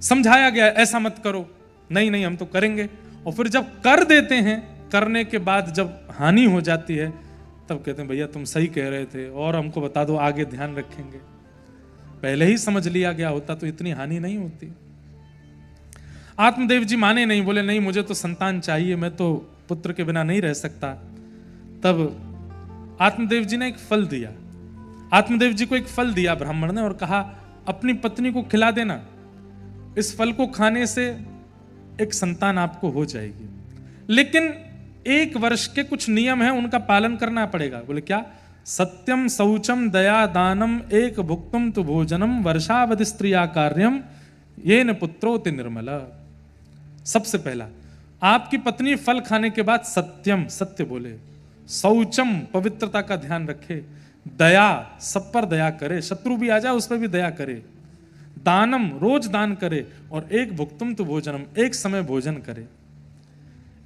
समझाया गया ऐसा मत करो, नहीं नहीं हम तो करेंगे, और फिर जब कर देते हैं, करने के बाद जब हानि हो जाती है, तब कहते हैं भैया तुम सही कह रहे थे और हमको बता दो, आगे ध्यान रखेंगे। पहले ही समझ लिया गया होता तो इतनी हानि नहीं होती। आत्मदेव जी माने नहीं, बोले नहीं मुझे तो संतान चाहिए, मैं तो पुत्र के बिना नहीं रह सकता। तब आत्मदेव जी ने एक फल दिया, आत्मदेव जी को एक फल दिया ब्राह्मण ने, और कहा अपनी पत्नी को खिला देना, इस फल को खाने से एक संतान आपको हो जाएगी। लेकिन 1 वर्ष के कुछ नियम हैं, उनका पालन करना पड़ेगा। बोले क्या? सत्यम शौचम दया दानम एक भुक्तम तु भोजनम वर्षावधि स्त्रिया कार्यम येन पुत्रोति निर्मल। सबसे पहला, आपकी पत्नी फल खाने के बाद सत्यम, सत्य बोले। शौचम, पवित्रता का ध्यान रखे। दया, सब पर दया करे, शत्रु भी आ जाए उस पर भी दया करे। दानम, रोज दान करे। और एक भुक्तम तु भोजनम, एक समय भोजन करे।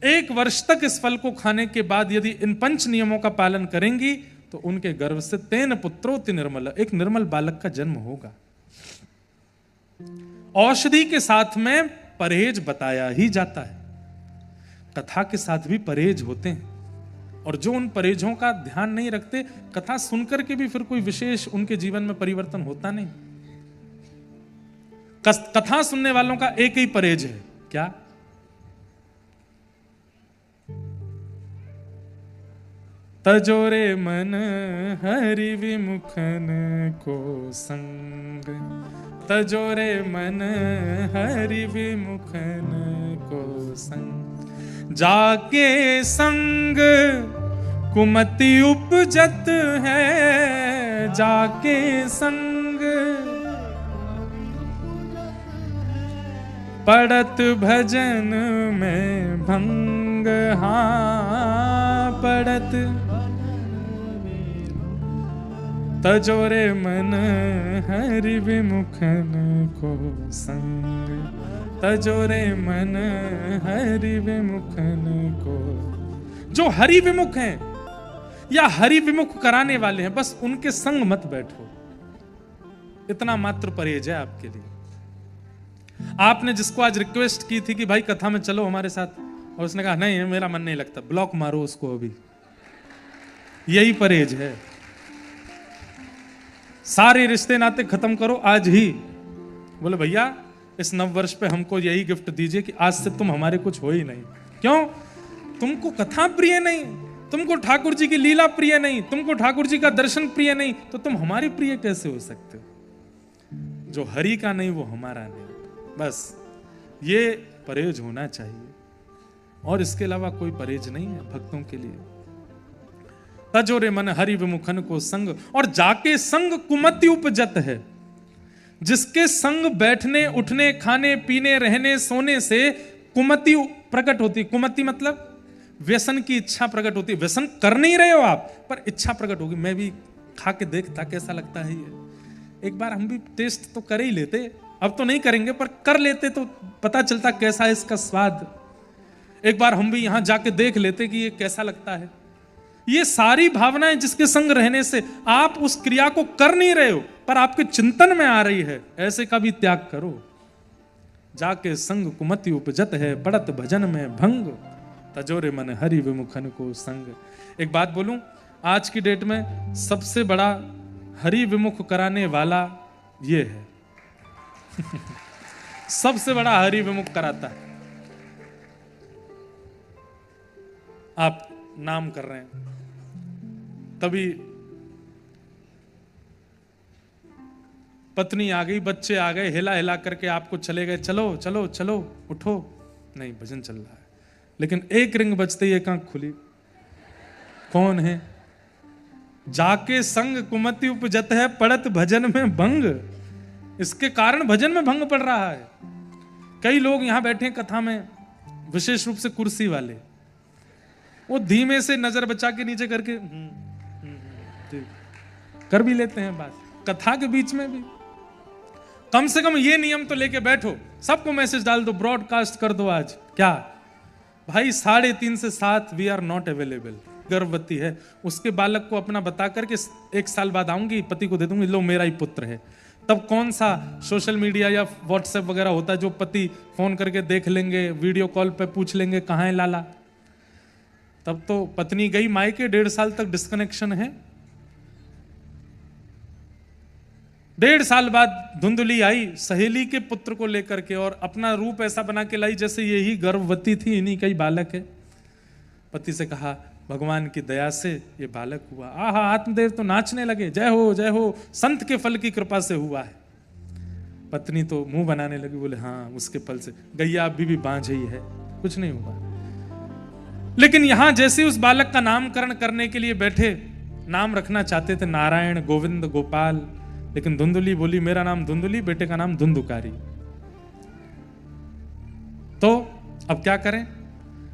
1 वर्ष तक इस फल को खाने के बाद यदि इन 5 नियमों का पालन करेंगी तो उनके गर्भ से तेन पुत्रोति निर्मल, एक निर्मल बालक का जन्म होगा। औषधि के साथ में परहेज बताया ही जाता है, कथा के साथ भी परहेज होते हैं। और जो उन परहेजों का ध्यान नहीं रखते, कथा सुनकर के भी फिर कोई विशेष उनके जीवन में परिवर्तन होता नहीं। कथा सुनने वालों का एक ही परहेज है, क्या? तजोरे मन हरि विमुखन को संग, तजोरे मन हरि विमुखन को संग, जाके संग कुमति उपजत है, जाके संग पड़त भजन में भंग। हाँ पड़त तजोरे मन हरि विमुखन को संग, तजोरे मन हरि विमुखन को। जो हरि विमुख हैं या हरि विमुख कराने वाले हैं, बस उनके संग मत बैठो। इतना मात्र परहेज है आपके लिए। आपने जिसको आज रिक्वेस्ट की थी कि भाई कथा में चलो हमारे साथ, और उसने कहा नहीं मेरा मन नहीं लगता, ब्लॉक मारो उसको अभी। यही परहेज है। सारे रिश्ते नाते खत्म करो आज ही। बोले भैया इस नव वर्ष पे हमको यही गिफ्ट दीजिए कि आज से तुम हमारे कुछ हो ही नहीं। क्यों? तुमको कथा प्रिय नहीं, तुमको ठाकुर जी की लीला प्रिय नहीं, तुमको ठाकुर जी का दर्शन प्रिय नहीं, तो तुम हमारे प्रिय कैसे हो सकते हो? जो हरि का नहीं वो हमारा नहीं। बस ये परहेज होना चाहिए, और इसके अलावा कोई परहेज नहीं है भक्तों के लिए। तजोरे मन हरि विमुखन को संग, और जाके संग कुमति उपजत है। जिसके संग बैठने उठने खाने पीने रहने सोने से कुमति प्रकट होती। कुमति मतलब व्यसन की इच्छा प्रकट होती। व्यसन कर नहीं रहे हो आप, पर इच्छा प्रकट होगी। मैं भी खा के देखता कैसा लगता है ये, एक बार हम भी टेस्ट तो कर ही लेते। अब तो नहीं करेंगे पर कर लेते तो पता चलता कैसा है इसका स्वाद। एक बार हम भी यहां जाके देख लेते कि ये कैसा लगता है। ये सारी भावनाएं जिसके संग रहने से आप उस क्रिया को कर नहीं रहे हो पर आपके चिंतन में आ रही है, ऐसे का भी त्याग करो। जाके संग कुमति उपजत है, पड़त भजन में भंग, तजोरे मन हरि विमुखन को संग। एक बात बोलूं, आज की डेट में सबसे बड़ा हरि विमुख कराने वाला ये है। सबसे बड़ा हरि विमुख कराता है। आप नाम कर रहे हैं, तभी पत्नी आ गई, बच्चे आ गए, हिला हिला करके आपको चले गए, चलो चलो चलो उठो। नहीं, भजन चल रहा है। लेकिन एक रिंग बजते ही एक आंख खुली। कौन है? जाके संग कुमति उपजत है, पड़त भजन में भंग। इसके कारण भजन में भंग पड़ रहा है। कई लोग यहां बैठे कथा में, विशेष रूप से कुर्सी वाले, वो धीमे से नजर बचा के नीचे करके कर भी लेते हैं बात कथा के बीच में भी। कम से कम ये नियम तो लेके बैठो, सबको मैसेज डाल दो, ब्रॉडकास्ट कर दो आज। क्या भाई 3:30 से 7 वी आर नॉट अवेलेबल। गर्भवती है, उसके बालक को अपना बता करके 1 साल बाद आऊंगी, पति को दे दूंगी, लो मेरा ही पुत्र है। तब कौन सा सोशल मीडिया या व्हाट्सएप वगैरह होता है जो पति फोन करके देख लेंगे, वीडियो कॉल पे पूछ लेंगे कहाँ है लाला। तब तो पत्नी गई मायके, 1.5 साल तक डिस्कनेक्शन है। 1.5 साल बाद धुंधली आई सहेली के पुत्र को लेकर के, और अपना रूप ऐसा बना के लाई जैसे यही गर्भवती थी, इन्हीं का ही बालक है। पति से कहा भगवान की दया से ये बालक हुआ। आहा, आत्मदेव तो नाचने लगे, जय हो संत के फल की कृपा से हुआ है। पत्नी तो मुंह बनाने लगी, बोले हाँ उसके फल से। गैया अभी भी बांझ ही है, कुछ नहीं हुआ। लेकिन यहां जैसे उस बालक का नामकरण करने के लिए बैठे, नाम रखना चाहते थे नारायण, गोविंद, गोपाल, लेकिन धुंधुली बोली मेरा नाम धुंधुली, बेटे का नाम धुंधुकारी। तो अब क्या करें?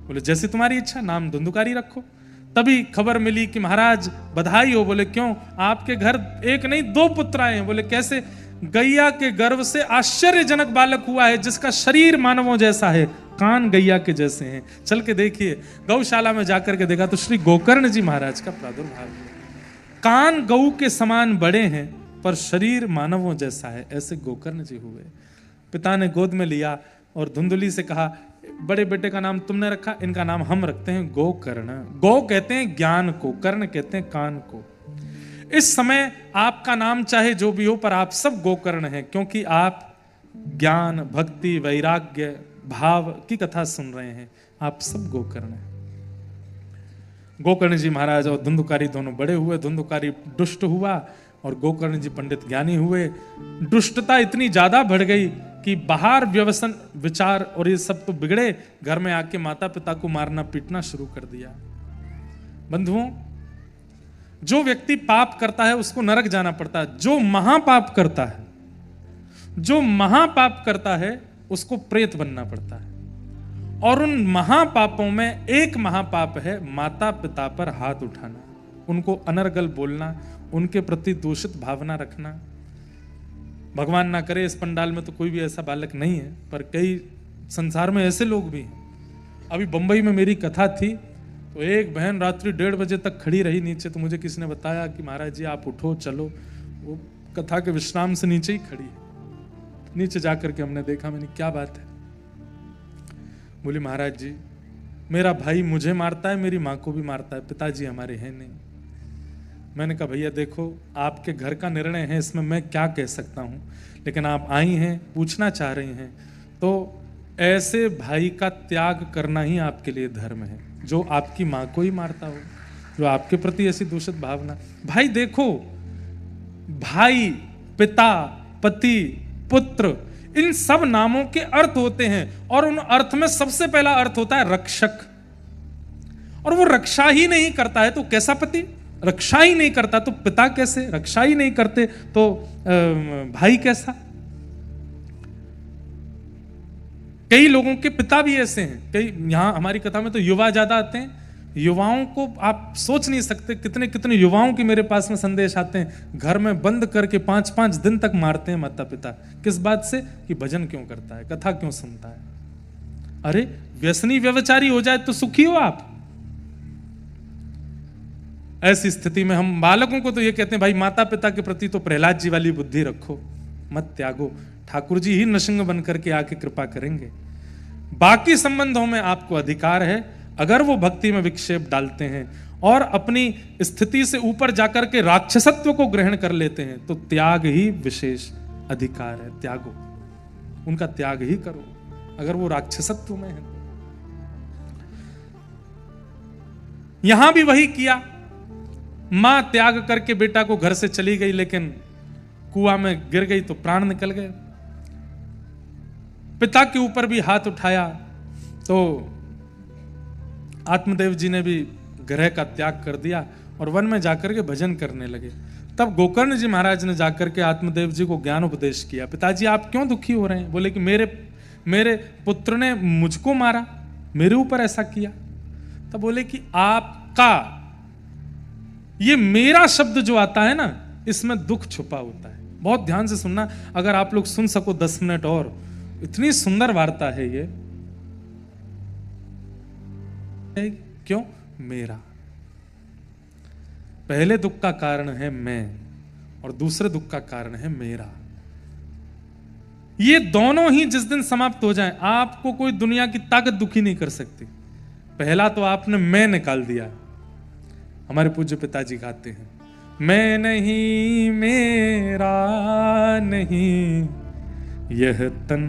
बोले जैसी तुम्हारी इच्छा, नाम धुंधुकारी रखो। तभी खबर मिली कि महाराज बधाई हो। बोले क्यों? आपके घर एक नहीं 2 पुत्र आए हैं। बोले कैसे? गैया के गर्भ से आश्चर्यजनक बालक हुआ है जिसका शरीर मानवों जैसा है, कान गैया के जैसे हैं। चल के देखिए। गौशाला में जाकर के देखा तो श्री गोकर्ण जी महाराज का प्रादुर्भाव है। कान गऊ के समान बड़े हैं पर शरीर मानवों जैसा है, ऐसे गोकर्ण जी हुए। पिता ने गोद में लिया और धुंधुली से कहा बड़े बेटे का नाम तुमने रखा, इनका नाम हम रखते हैं गोकर्ण। गो कहते हैं ज्ञान को, कर्ण कहते हैं कान को। इस समय आपका नाम चाहे जो भी हो पर आप सब गोकर्ण हैं, क्योंकि आप ज्ञान, भक्ति, वैराग्य, भाव की कथा सुन रहे हैं। आप सब गोकर्ण हैं। गोकर्ण जी महाराज और धुंधुकारी दोनों बड़े हुए। धुंधुकारी दुष्ट हुआ और गोकर्ण जी पंडित ज्ञानी हुए। दुष्टता इतनी ज्यादा बढ़ गई कि बाहर व्यसन, विचार और ये सब तो बिगड़े, घर में आके माता पिता को मारना पीटना शुरू कर दिया। बंधुओं, जो व्यक्ति पाप करता है उसको नरक जाना पड़ता है। जो महापाप करता है, जो महापाप करता है उसको प्रेत बनना पड़ता है। और उन महापापों में एक महापाप है माता पिता पर हाथ उठाना, उनको अनर्गल बोलना, उनके प्रति दूषित भावना रखना। भगवान ना करे इस पंडाल में तो कोई भी ऐसा बालक नहीं है, पर कई संसार में ऐसे लोग भी हैं। अभी बंबई में मेरी कथा थी तो एक बहन रात्रि 1:30 बजे तक खड़ी रही नीचे। तो मुझे किसी ने बताया कि महाराज जी आप उठो चलो। वो कथा के विश्राम से नीचे ही खड़ी है। नीचे जाकर के हमने देखा, मैंने क्या बात है? बोली महाराज जी मेरा भाई मुझे मारता है, मेरी माँ को भी मारता है, पिताजी हमारे हैं नहीं। मैंने कहा भैया देखो आपके घर का निर्णय है, इसमें मैं क्या कह सकता हूँ, लेकिन आप आई हैं, पूछना चाह रही हैं, तो ऐसे भाई का त्याग करना ही आपके लिए धर्म है, जो आपकी माँ को ही मारता हो, जो आपके प्रति ऐसी दूषित भावना। भाई देखो, भाई, पिता, पति, पुत्र, इन सब नामों के अर्थ होते हैं और उन अर्थ में सबसे पहला अर्थ होता है रक्षक। और वो रक्षा ही नहीं करता है तो कैसा पति? रक्षा ही नहीं करता तो पिता कैसे? रक्षा ही नहीं करते तो भाई कैसा? कई लोगों के पिता भी ऐसे हैं। कई यहां हमारी कथा में तो युवा ज्यादा आते हैं। युवाओं को आप सोच नहीं सकते कितने कितने युवाओं के मेरे पास में संदेश आते हैं, घर में बंद करके 5-5 दिन तक मारते हैं माता पिता। किस बात से? कि भजन क्यों करता है, कथा क्यों सुनता है। अरे व्यसनी व्यभिचारी हो जाए तो सुखी हो आप। ऐसी स्थिति में हम बालकों को तो ये कहते हैं भाई माता पिता के प्रति तो प्रहलाद जी वाली बुद्धि रखो, मत त्यागो, ठाकुर जी ही नृसिंह बन करके आके कृपा करेंगे। बाकी संबंधों में आपको अधिकार है, अगर वो भक्ति में विक्षेप डालते हैं और अपनी स्थिति से ऊपर जाकर के राक्षसत्व को ग्रहण कर लेते हैं तो त्याग ही विशेष अधिकार है। त्यागो, उनका त्याग ही करो अगर वो राक्षसत्व में है। यहां भी वही किया, मां त्याग करके बेटा को घर से चली गई, लेकिन कुआं में गिर गई तो प्राण निकल गए। पिता के ऊपर भी हाथ उठाया तो आत्मदेव जी ने भी ग्रह का त्याग कर दिया और वन में जाकर के भजन करने लगे। तब गोकर्ण जी महाराज ने जाकर के आत्मदेव जी को ज्ञान उपदेश किया। पिताजी आप क्यों दुखी हो रहे हैं? बोले कि मेरे पुत्र ने मुझको मारा, मेरे ऊपर ऐसा किया। तब बोले कि आपका ये मेरा शब्द जो आता है ना, इसमें दुख छुपा होता है। बहुत ध्यान से सुनना, अगर आप लोग सुन सको 10 मिनट और, इतनी सुंदर वार्ता है ये। क्यों? मेरा। पहले दुख का कारण है मैं और दूसरे दुख का कारण है मेरा। ये दोनों ही जिस दिन समाप्त हो जाएं, आपको कोई दुनिया की ताकत दुखी नहीं कर सकती। पहला तो आपने मैं निकाल दिया। हमारे पूज्य पिताजी गाते हैं, मैं नहीं मेरा नहीं, यह तन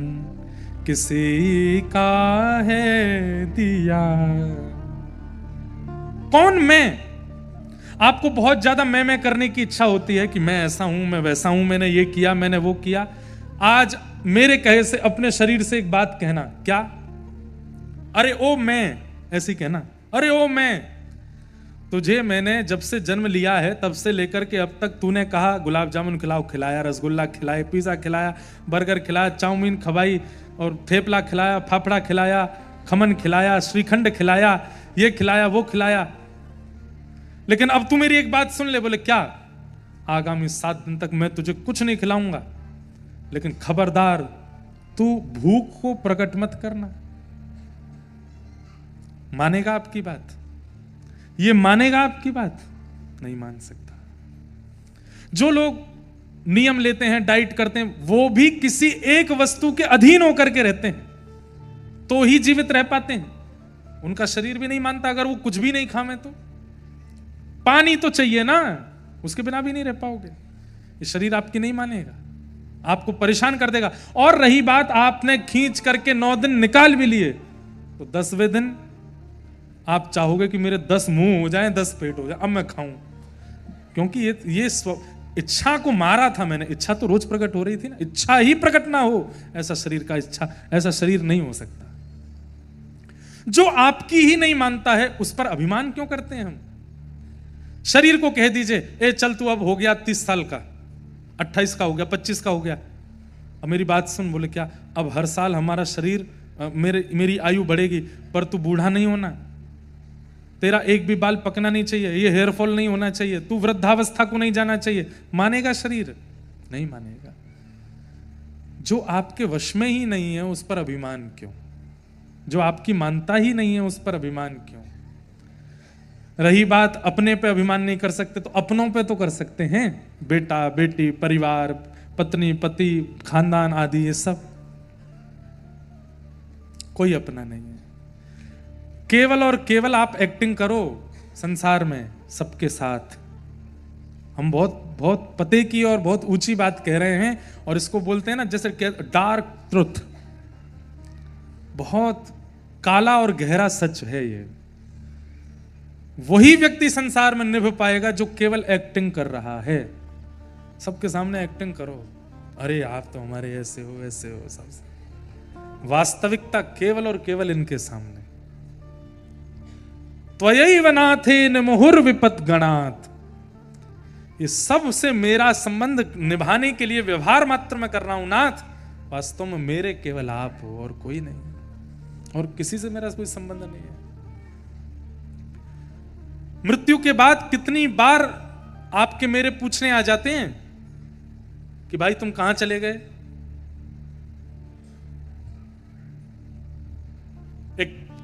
किसी का है दिया। कौन मैं? आपको बहुत ज्यादा मैं करने की इच्छा होती है कि मैं ऐसा हूं, मैं वैसा हूं, मैंने ये किया, मैंने वो किया। आज मेरे कहे से अपने शरीर से एक बात कहना, क्या? अरे ओ मैं, ऐसी कहना, अरे ओ मैं, तुझे मैंने जब से जन्म लिया है तब से लेकर के अब तक तूने कहा गुलाब जामुन खिलाओ, खिलाया, रसगुल्ला खिलाए, पिज़्ज़ा खिलाया, बर्गर खिलाया, चाउमीन खवाई और थेपला खिलाया, फाफड़ा खिलाया, खमन खिलाया, श्रीखंड खिलाया, ये खिलाया, वो खिलाया। लेकिन अब तू मेरी एक बात सुन ले। बोले क्या? आगामी 7 दिन तक मैं तुझे कुछ नहीं खिलाऊंगा, लेकिन खबरदार तू भूख को प्रकट मत करना। मानेगा आपकी बात? ये मानेगा आपकी बात? नहीं मान सकता। जो लोग नियम लेते हैं, डाइट करते हैं, वो भी किसी एक वस्तु के अधीन होकर के रहते हैं तो ही जीवित रह पाते हैं। उनका शरीर भी नहीं मानता अगर वो कुछ भी नहीं खावे तो। पानी तो चाहिए ना, उसके बिना भी नहीं रह पाओगे। ये शरीर आपकी नहीं मानेगा, आपको परेशान कर देगा। और रही बात आपने खींच करके 9 दिन निकाल भी लिए तो 10वें दिन आप चाहोगे कि मेरे 10 मुंह हो जाएं, 10 पेट हो जाए, अब मैं खाऊं। क्योंकि ये इच्छा को मारा था मैंने। इच्छा तो रोज प्रकट हो रही थी ना। इच्छा ही प्रकट ना हो ऐसा शरीर का इच्छा, ऐसा शरीर नहीं हो सकता। जो आपकी ही नहीं मानता है उस पर अभिमान क्यों करते हैं हम? शरीर को कह दीजिए, ए चल तू अब हो गया 30 साल का, 28 का हो गया, 25 का हो गया, अब मेरी बात सुन। बोले क्या? अब हर साल हमारा शरीर मेरी आयु बढ़ेगी, पर तू बूढ़ा नहीं होना, तेरा एक भी बाल पकना नहीं चाहिए, ये हेयर फॉल नहीं होना चाहिए, तू वृद्धावस्था को नहीं जाना चाहिए। मानेगा शरीर? नहीं मानेगा। जो आपके वश में ही नहीं है उस पर अभिमान क्यों? जो आपकी मानता ही नहीं है उस पर अभिमान क्यों? रही बात अपने पे अभिमान नहीं कर सकते तो अपनों पे तो कर सकते हैं। बेटा बेटी, परिवार, पत्नी पति, खानदान आदि, ये सब कोई अपना नहीं है। केवल और केवल आप एक्टिंग करो संसार में सबके साथ। हम बहुत बहुत पते की और बहुत ऊंची बात कह रहे हैं, और इसको बोलते हैं ना जैसे डार्क ट्रुथ, बहुत काला और गहरा सच है ये। वही व्यक्ति संसार में निभ पाएगा जो केवल एक्टिंग कर रहा है। सबके सामने एक्टिंग करो, अरे आप तो हमारे ऐसे हो ऐसे हो, सबसे वास्तविकता केवल और केवल इनके सामने। त्वयैव नाथेन मुहुर्विपत गणात्, ये सब से मेरा संबंध निभाने के लिए व्यवहार मात्र में कर रहा हूं नाथ, वास्तव में मेरे केवल आप हो और कोई नहीं, और किसी से मेरा कोई संबंध नहीं है। मृत्यु के बाद कितनी बार आपके मेरे पूछने आ जाते हैं कि भाई तुम कहां चले गए।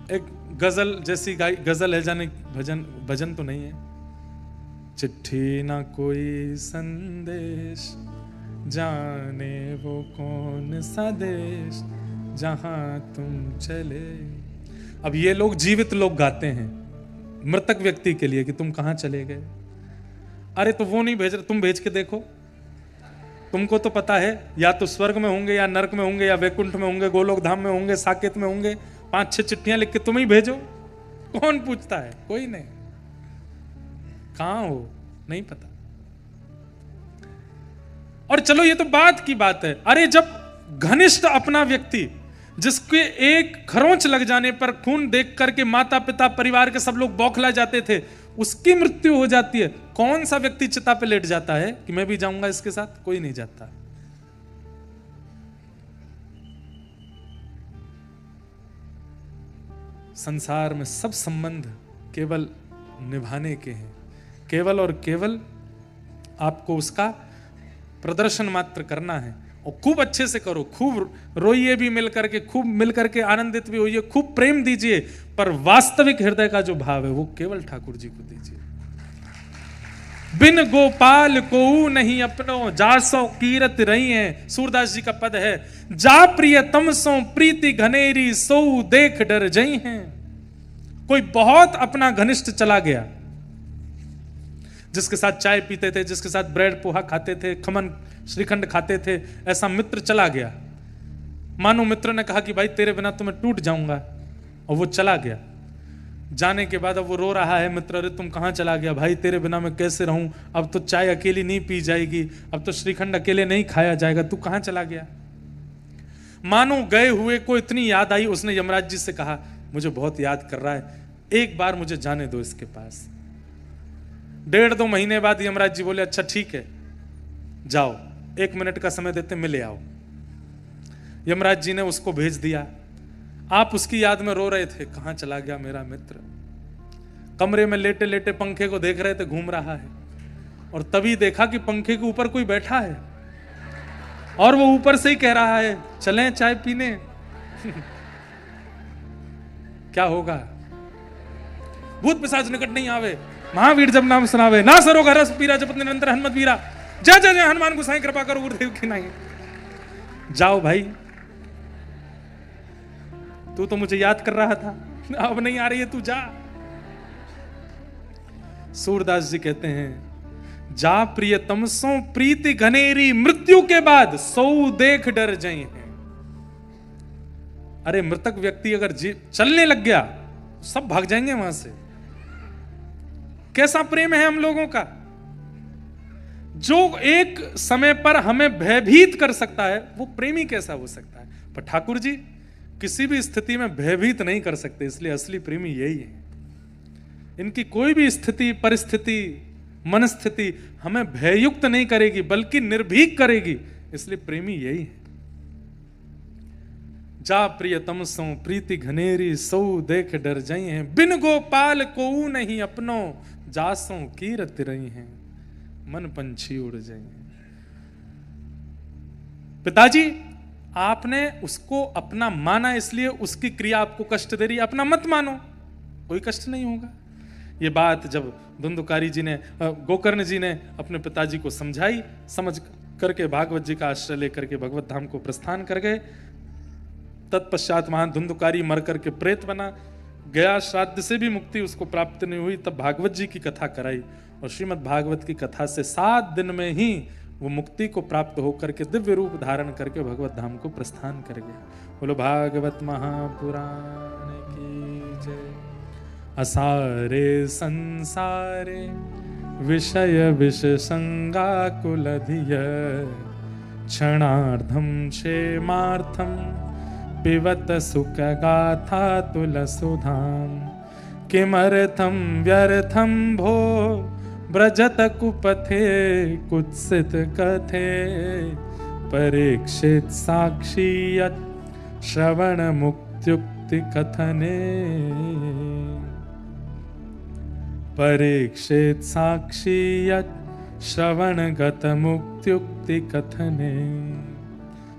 एक गजल जैसी गजल है, जाने भजन तो नहीं है। चिट्ठी ना कोई संदेश, जाने वो कौन सा देश, जहां तुम चले। अब ये लोग जीवित लोग गाते हैं मृतक व्यक्ति के लिए कि तुम कहां चले गए। अरे तो वो नहीं भेज रहे, तुम भेज के देखो। तुमको तो पता है या तो स्वर्ग में होंगे या नरक में होंगे या वैकुंठ में होंगे, गोलोक धाम में होंगे, साकेत में होंगे। 5-6 चिट्ठियां लिख के तुम ही भेजो, कौन पूछता है? कोई नहीं। कहां हो नहीं पता। और चलो ये तो बात की बात है। अरे जब घनिष्ठ अपना व्यक्ति, जिसके एक खरोंच लग जाने पर खून देख करके माता पिता परिवार के सब लोग बौखला जाते थे, उसकी मृत्यु हो जाती है, कौन सा व्यक्ति चिता पे लेट जाता है कि मैं भी जाऊंगा इसके साथ? कोई नहीं जाता। संसार में सब संबंध केवल निभाने के हैं, केवल और केवल आपको उसका प्रदर्शन मात्र करना है। और खूब अच्छे से करो, खूब रोइए भी मिलकर के, खूब मिलकर के आनंदित भी होइए, खूब प्रेम दीजिए, पर वास्तविक हृदय का जो भाव है वो केवल ठाकुर जी को दीजिए। बिन गोपाल को नहीं अपनो, जासो कीरत रही है। सूरदास जी का पद है, जा प्रिय तम सो प्रीति घनेरी, सो देख डर जई हैं। कोई बहुत अपना घनिष्ठ चला गया, जिसके साथ चाय पीते थे, जिसके साथ ब्रेड पोहा खाते थे, खमन श्रीखंड खाते थे, ऐसा मित्र चला गया। मानो मित्र ने कहा कि भाई तेरे बिना तो मैं टूट जाऊंगा, और वो चला गया। जाने के बाद अब वो रो रहा है, मित्र अरे तुम कहां चला गया भाई, तेरे बिना मैं कैसे रहूं, अब तो चाय अकेली नहीं पी जाएगी, अब तो श्रीखंड अकेले नहीं खाया जाएगा, तू कहां चला गया। मानो गए हुए को इतनी याद आई, उसने यमराज जी से कहा मुझे बहुत याद कर रहा है, एक बार मुझे जाने दो इसके पास। 1.5-2 महीने बाद यमराज जी बोले अच्छा ठीक है जाओ, 1 मिनट का समय देते मिले आओ। यमराज जी ने उसको भेज दिया। आप उसकी याद में रो रहे थे, कहां चला गया मेरा मित्र। कमरे में लेटे लेटे पंखे को देख रहे थे, घूम रहा है, और तभी देखा कि पंखे के ऊपर कोई बैठा है और वो ऊपर से ही कह रहा है चलें चाय पीने। क्या होगा? भूत पिशाच निकट नहीं आवे, महावीर जब नाम सुनावे, ना सरोगा रस पीरा जपत निरंतर हनुमत वीरा, जय जय जय हनुमान गोसाई कृपा करो गुरुदेव की नहीं। जाओ भाई, तू तो मुझे याद कर रहा था, अब नहीं आ रही है, तू जा। सूरदास जी कहते हैं जा प्रियतम सो प्रीति घनेरी, मृत्यु के बाद सो देख डर जाए हैं। अरे मृतक व्यक्ति अगर चलने लग गया सब भाग जाएंगे वहां से। कैसा प्रेम है हम लोगों का, जो एक समय पर हमें भयभीत कर सकता है, वो प्रेमी कैसा हो सकता है? पर ठाकुर जी किसी भी स्थिति में भयभीत नहीं कर सकते, इसलिए असली प्रेमी यही है। इनकी कोई भी स्थिति, परिस्थिति, मनस्थिति हमें भययुक्त नहीं करेगी बल्कि निर्भीक करेगी, इसलिए प्रेमी यही है। जा प्रियतम सो प्रीति घनेरी, सो देख डर जाई हैं, बिन गोपाल को नहीं अपनो, जासों की रत रही हैं, मन पंछी उड़ जाए। पिताजी आपने उसको अपना माना, इसलिए उसकी क्रिया आपको कष्ट दे रही है, अपना मत मानो, कोई कष्ट नहीं होगा। ये बात जब धुंधुकारी जी ने, गोकर्ण जी ने अपने पिताजी को समझाई, समझ करके भागवत जी का आश्रय लेकर के भगवत धाम को प्रस्थान कर गए। तत्पश्चात वहां धुंधुकारी मर करके प्रेत बना गया, श्राद्ध से भी मुक्ति उसको प्राप्त नहीं हुई। तब भागवत जी की कथा कराई और श्रीमद् भागवत की कथा से 7 दिन में ही वो मुक्ति को प्राप्त होकर के दिव्य रूप धारण करके भगवत धाम को प्रस्थान कर गया। बोलो भागवत महापुराण की जय। असारे संसारे विषय विष संगाकुलधिय, क्षणार्धम क्षेमार्थम पिबत सुख गाथा तुलसुधाम, किमर्थम व्यर्थम भो ब्रजत कुपथे कुत्सित कथे, परीक्षित साक्षी यत् श्रवण मुक्त्युक्ति कथने, परीक्षित साक्षी यत् श्रवण गत मुक्त्युक्ति कथने।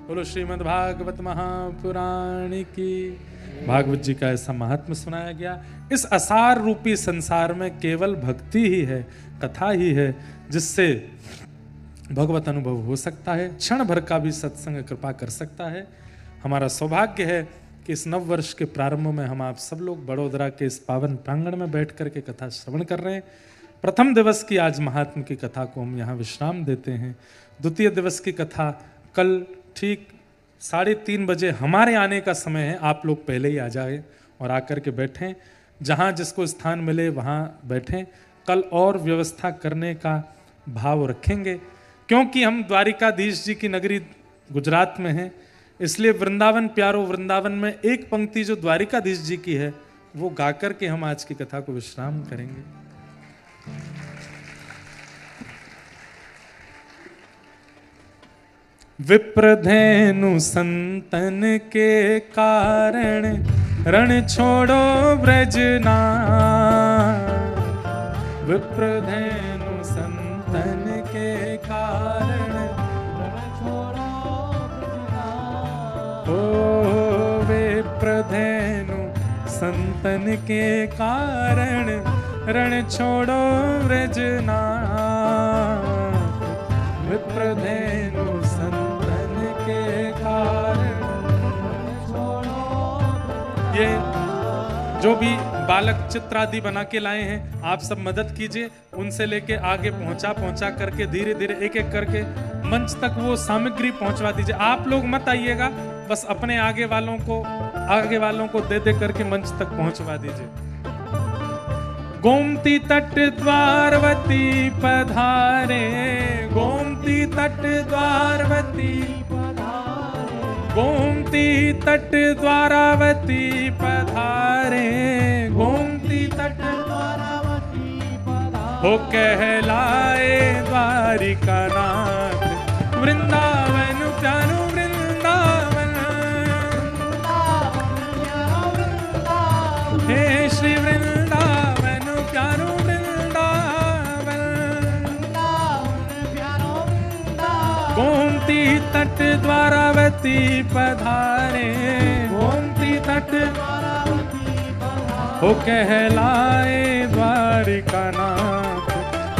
बोलो श्रीमद् भागवत महापुराण की। भागवत जी का ऐसा महात्म्य सुनाया गया। इस असार रूपी संसार में केवल भक्ति ही है, कथा ही है, जिससे भगवत अनुभव हो सकता है, क्षण भर का भी सत्संग कृपा कर सकता है। हमारा सौभाग्य है कि इस नव वर्ष के प्रारंभ में हम आप सब लोग बड़ोदरा के इस पावन प्रांगण में बैठ करके कथा श्रवण कर रहे हैं। प्रथम दिवस की आज महात्म की कथा को हम यहाँ विश्राम देते हैं। द्वितीय दिवस की कथा कल ठीक 3:30 बजे हमारे आने का समय है। आप लोग पहले ही आ जाए और आकर के बैठें, जहाँ जिसको स्थान मिले वहाँ बैठें। कल और व्यवस्था करने का भाव रखेंगे, क्योंकि हम द्वारिकाधीश जी की नगरी गुजरात में हैं, इसलिए वृंदावन प्यारो वृंदावन में एक पंक्ति जो द्वारिकाधीश जी की है वो गाकर के हम आज की कथा को विश्राम करेंगे। विप्रधेनु संतन के कारण रण छोड़ो ब्रजना, विप्रधेनु संतन के कारण रण छोड़ो ब्रजना, ओ विप्रधेनु संतन के कारण रण छोड़ो ब्रजना, विप्रधेनु ये जो भी बालक चित्र आदि बना के लाए हैं आप सब मदद कीजिए, उनसे लेके आगे पहुंचा करके धीरे धीरे एक एक करके मंच तक वो सामग्री पहुंचवा दीजिए। आप लोग मत आइएगा, बस अपने आगे वालों को दे दे करके मंच तक पहुंचवा दीजिए। गोमती तट द्वारवती पधारे, गोमती तट द्वारवती, गोमती तट द्वारावती पधारे, गोमती तट हो कहलाए द्वारिका नाथ। वृंदावन प्यारो वृंदावन, हे श्री वृंदावन प्यारो वृंदावन। गोमती तट द्वारावती पधारे, गोमती तट हो कहलाए द्वारिका नाथ।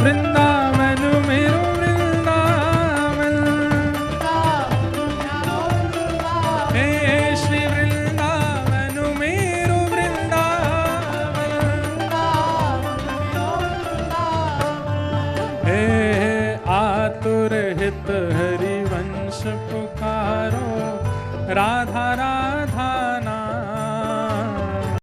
वृंदावन मेरो वृंदावन, हे श्री वृंदावन मेरो वृंदावन। हे आतुर हित हरिवंश पुकारो, राधा